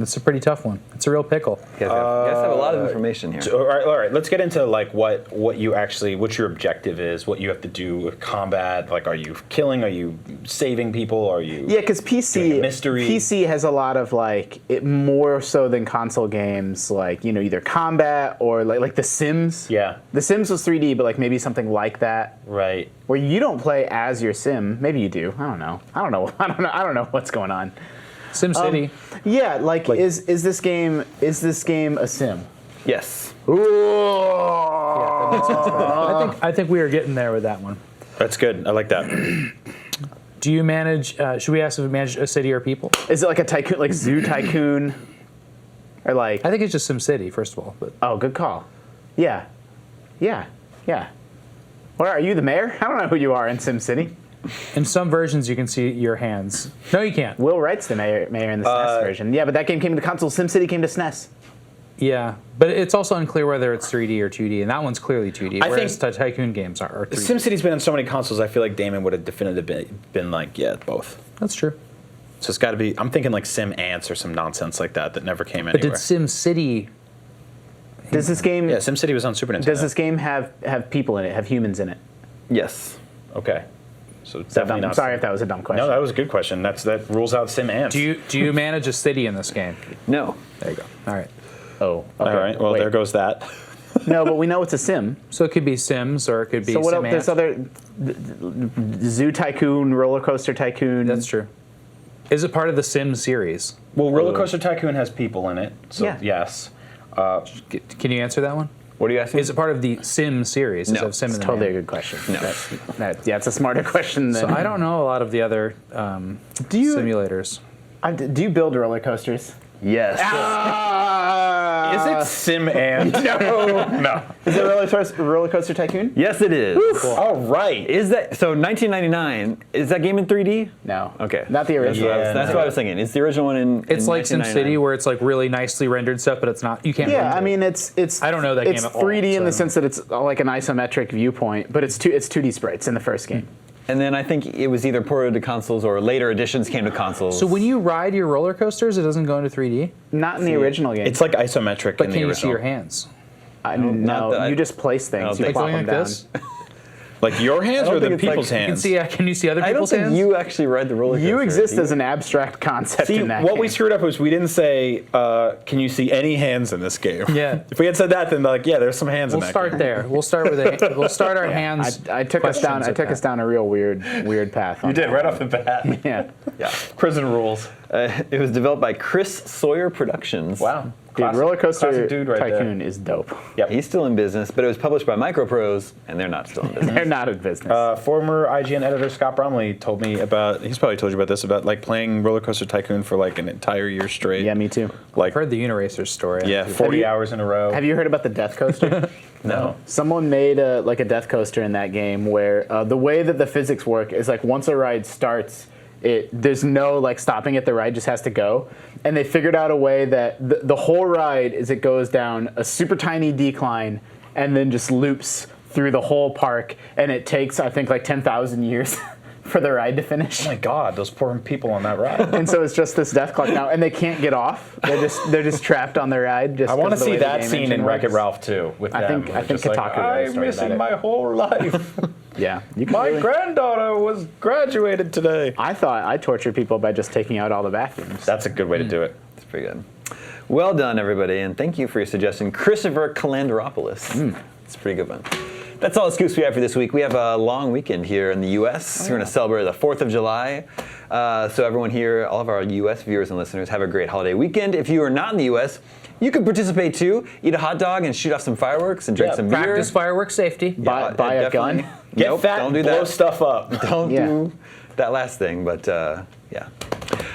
It's a pretty tough one. It's a real pickle. You guys have a lot of information here. So, all right. Let's get into like what your objective is, what you have to do with combat. Like, are you killing? Are you saving people? Are you? Yeah, because doing a mystery? PC has a lot of like it more so than console games, like either combat or like The Sims. Yeah. The Sims was 3D, but like maybe something like that, Right. where you don't play as your sim. Maybe you do. I don't know. I don't know what's going on. SimCity. Yeah, like is this game a sim? Yes. I think we are getting there with that one. That's good. I like that. Do you manage? Should we ask if you manage a city or people? Is it like a tycoon, like Zoo Tycoon, or like? I think it's just SimCity, first of all. But Oh, good call. Yeah. Where are you, the mayor? I don't know who you are in SimCity. in some versions, you can see your hands. No, you can't. Will Wright's the mayor in the SNES version. Yeah, but that game came to console. SimCity came to SNES. Yeah, but it's also unclear whether it's 3D or 2D, and that one's clearly 2D. I whereas think Tycoon games are 3D. SimCity's been on so many consoles. I feel like Damon would have definitively been like, yeah, both. That's true. So it's got to be. I'm thinking like Sim Ants or some nonsense like that never came But anywhere. did SimCity? Does this game? Yeah, SimCity was on Super Nintendo. Does this game have people in it? Have humans in it? Yes. Okay. So it's Is that definitely dumb? not. Sorry if that was a dumb question. No, that was a good question. That rules out Sim Ants. Do you manage a city in this game? No. There you go. All right. Oh, okay. All right. Well, Wait. there goes that. No, but we know it's a sim. So it could be Sims or it could be. So what else? Sim There's Ant. other Zoo Tycoon, Roller Coaster Tycoon. That's true. Is it part of the Sim series? Well, Roller Coaster Tycoon has people in it, so Yeah. yes. Can you answer that one? What are you asking? Is it part of the Sim series? Does No, it have Sim It's in the totally a name? good question. No. Yeah, it's a smarter question than. So I don't know a lot of the other Do you simulators. do you build roller coasters? Yes. Is it Sim Ant? No. Is it Roller Coaster Tycoon? Yes, it is. All right. Is that so? 1999. Is that game in 3D? No. Okay. Not the original. Yeah. That's what I was thinking. It's the original one in. It's like 1999. SimCity, where it's like really nicely rendered stuff, but it's not. You can't. Yeah, render I it. mean it's. I don't know that it's game at all, 3D in the so- sense that it's like an isometric viewpoint, but it's 2D sprites in the first game. And then I think it was either ported to consoles or later editions came to consoles. So when you ride your roller coasters, it doesn't go into 3D. Not in the original game. It's like isometric But in can the you see original. your hands? not that I- you just place I don't things. You think plop Like going them like down. this? Like your hands I don't or the think it's like- people's you You can hands? see. Can you see other I don't people's think hands? you actually ride the roller coaster. You exist do you? as an abstract concept See, in that what game. we screwed up was we didn't say, can you see any hands in this game? Yeah. If we had said that, then like, yeah, there's some hands We'll in that start game. there. We'll start with we'll start our hands. I took us down. questions I with took us that. down a real weird path. You did right off the bat. Yeah. Yeah. Prison rules. It was developed by Chris Sawyer Productions. Wow. Dude, Classic- Roller Coaster classic dude right Tycoon is dope. Yep. He's still in business, but it was published by Microprose, and they're not still in business. They're not in business. Former IGN editor Scott Bromley told me about. He's probably told you about this about like playing Roller Coaster Tycoon for like an entire year straight. yeah, me too. Like I've heard the Uniracers story. yeah, 40 you- hours in a row. Have you heard about the Death Coaster? No. Someone made a Death Coaster in that game where the way that the physics work is like once a ride starts, there's no like stopping it. The ride just has to go. And they figured out a way that the whole ride is it goes down a super tiny decline and then just loops through the whole park. And it takes, I think, like 10,000 years for the ride to finish. Oh my God, those poor people on that ride. And so it's just this death clock now, and they can't get off. They're just trapped on the ride. Just I want to 'cause of the see way the that game scene engine in Wreck-It works. Ralph too. With I them. think They're just like, Kotaku wrote a I'm story missing about it." my whole life. Yeah, you can My really- granddaughter was graduated today. I thought I tortured people by just taking out all the bathrooms. That's a good way to do it. It's pretty good. Well done, everybody, and thank you for your suggestion, Christopher Calanderopoulos. It's a pretty good one. That's all the scoops we have for this week. We have a long weekend here in the U.S. We're going to celebrate the 4th of July. So everyone here, all of our U.S. viewers and listeners, have a great holiday weekend. If you are not in the U.S., you can participate too. Eat a hot dog and shoot off some fireworks and drink Yeah, some beer. Practice fireworks safety. Buy a definitely. gun. Get Nope, fat, don't do blow that. stuff up. Don't Yeah. do that last thing, but yeah.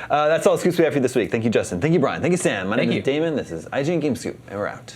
That's all the scoops we have for you this week. Thank you, Justin. Thank you, Brian. Thank you, Sam. My name Thank is Damon. This is IGN Game Scoop, and we're out.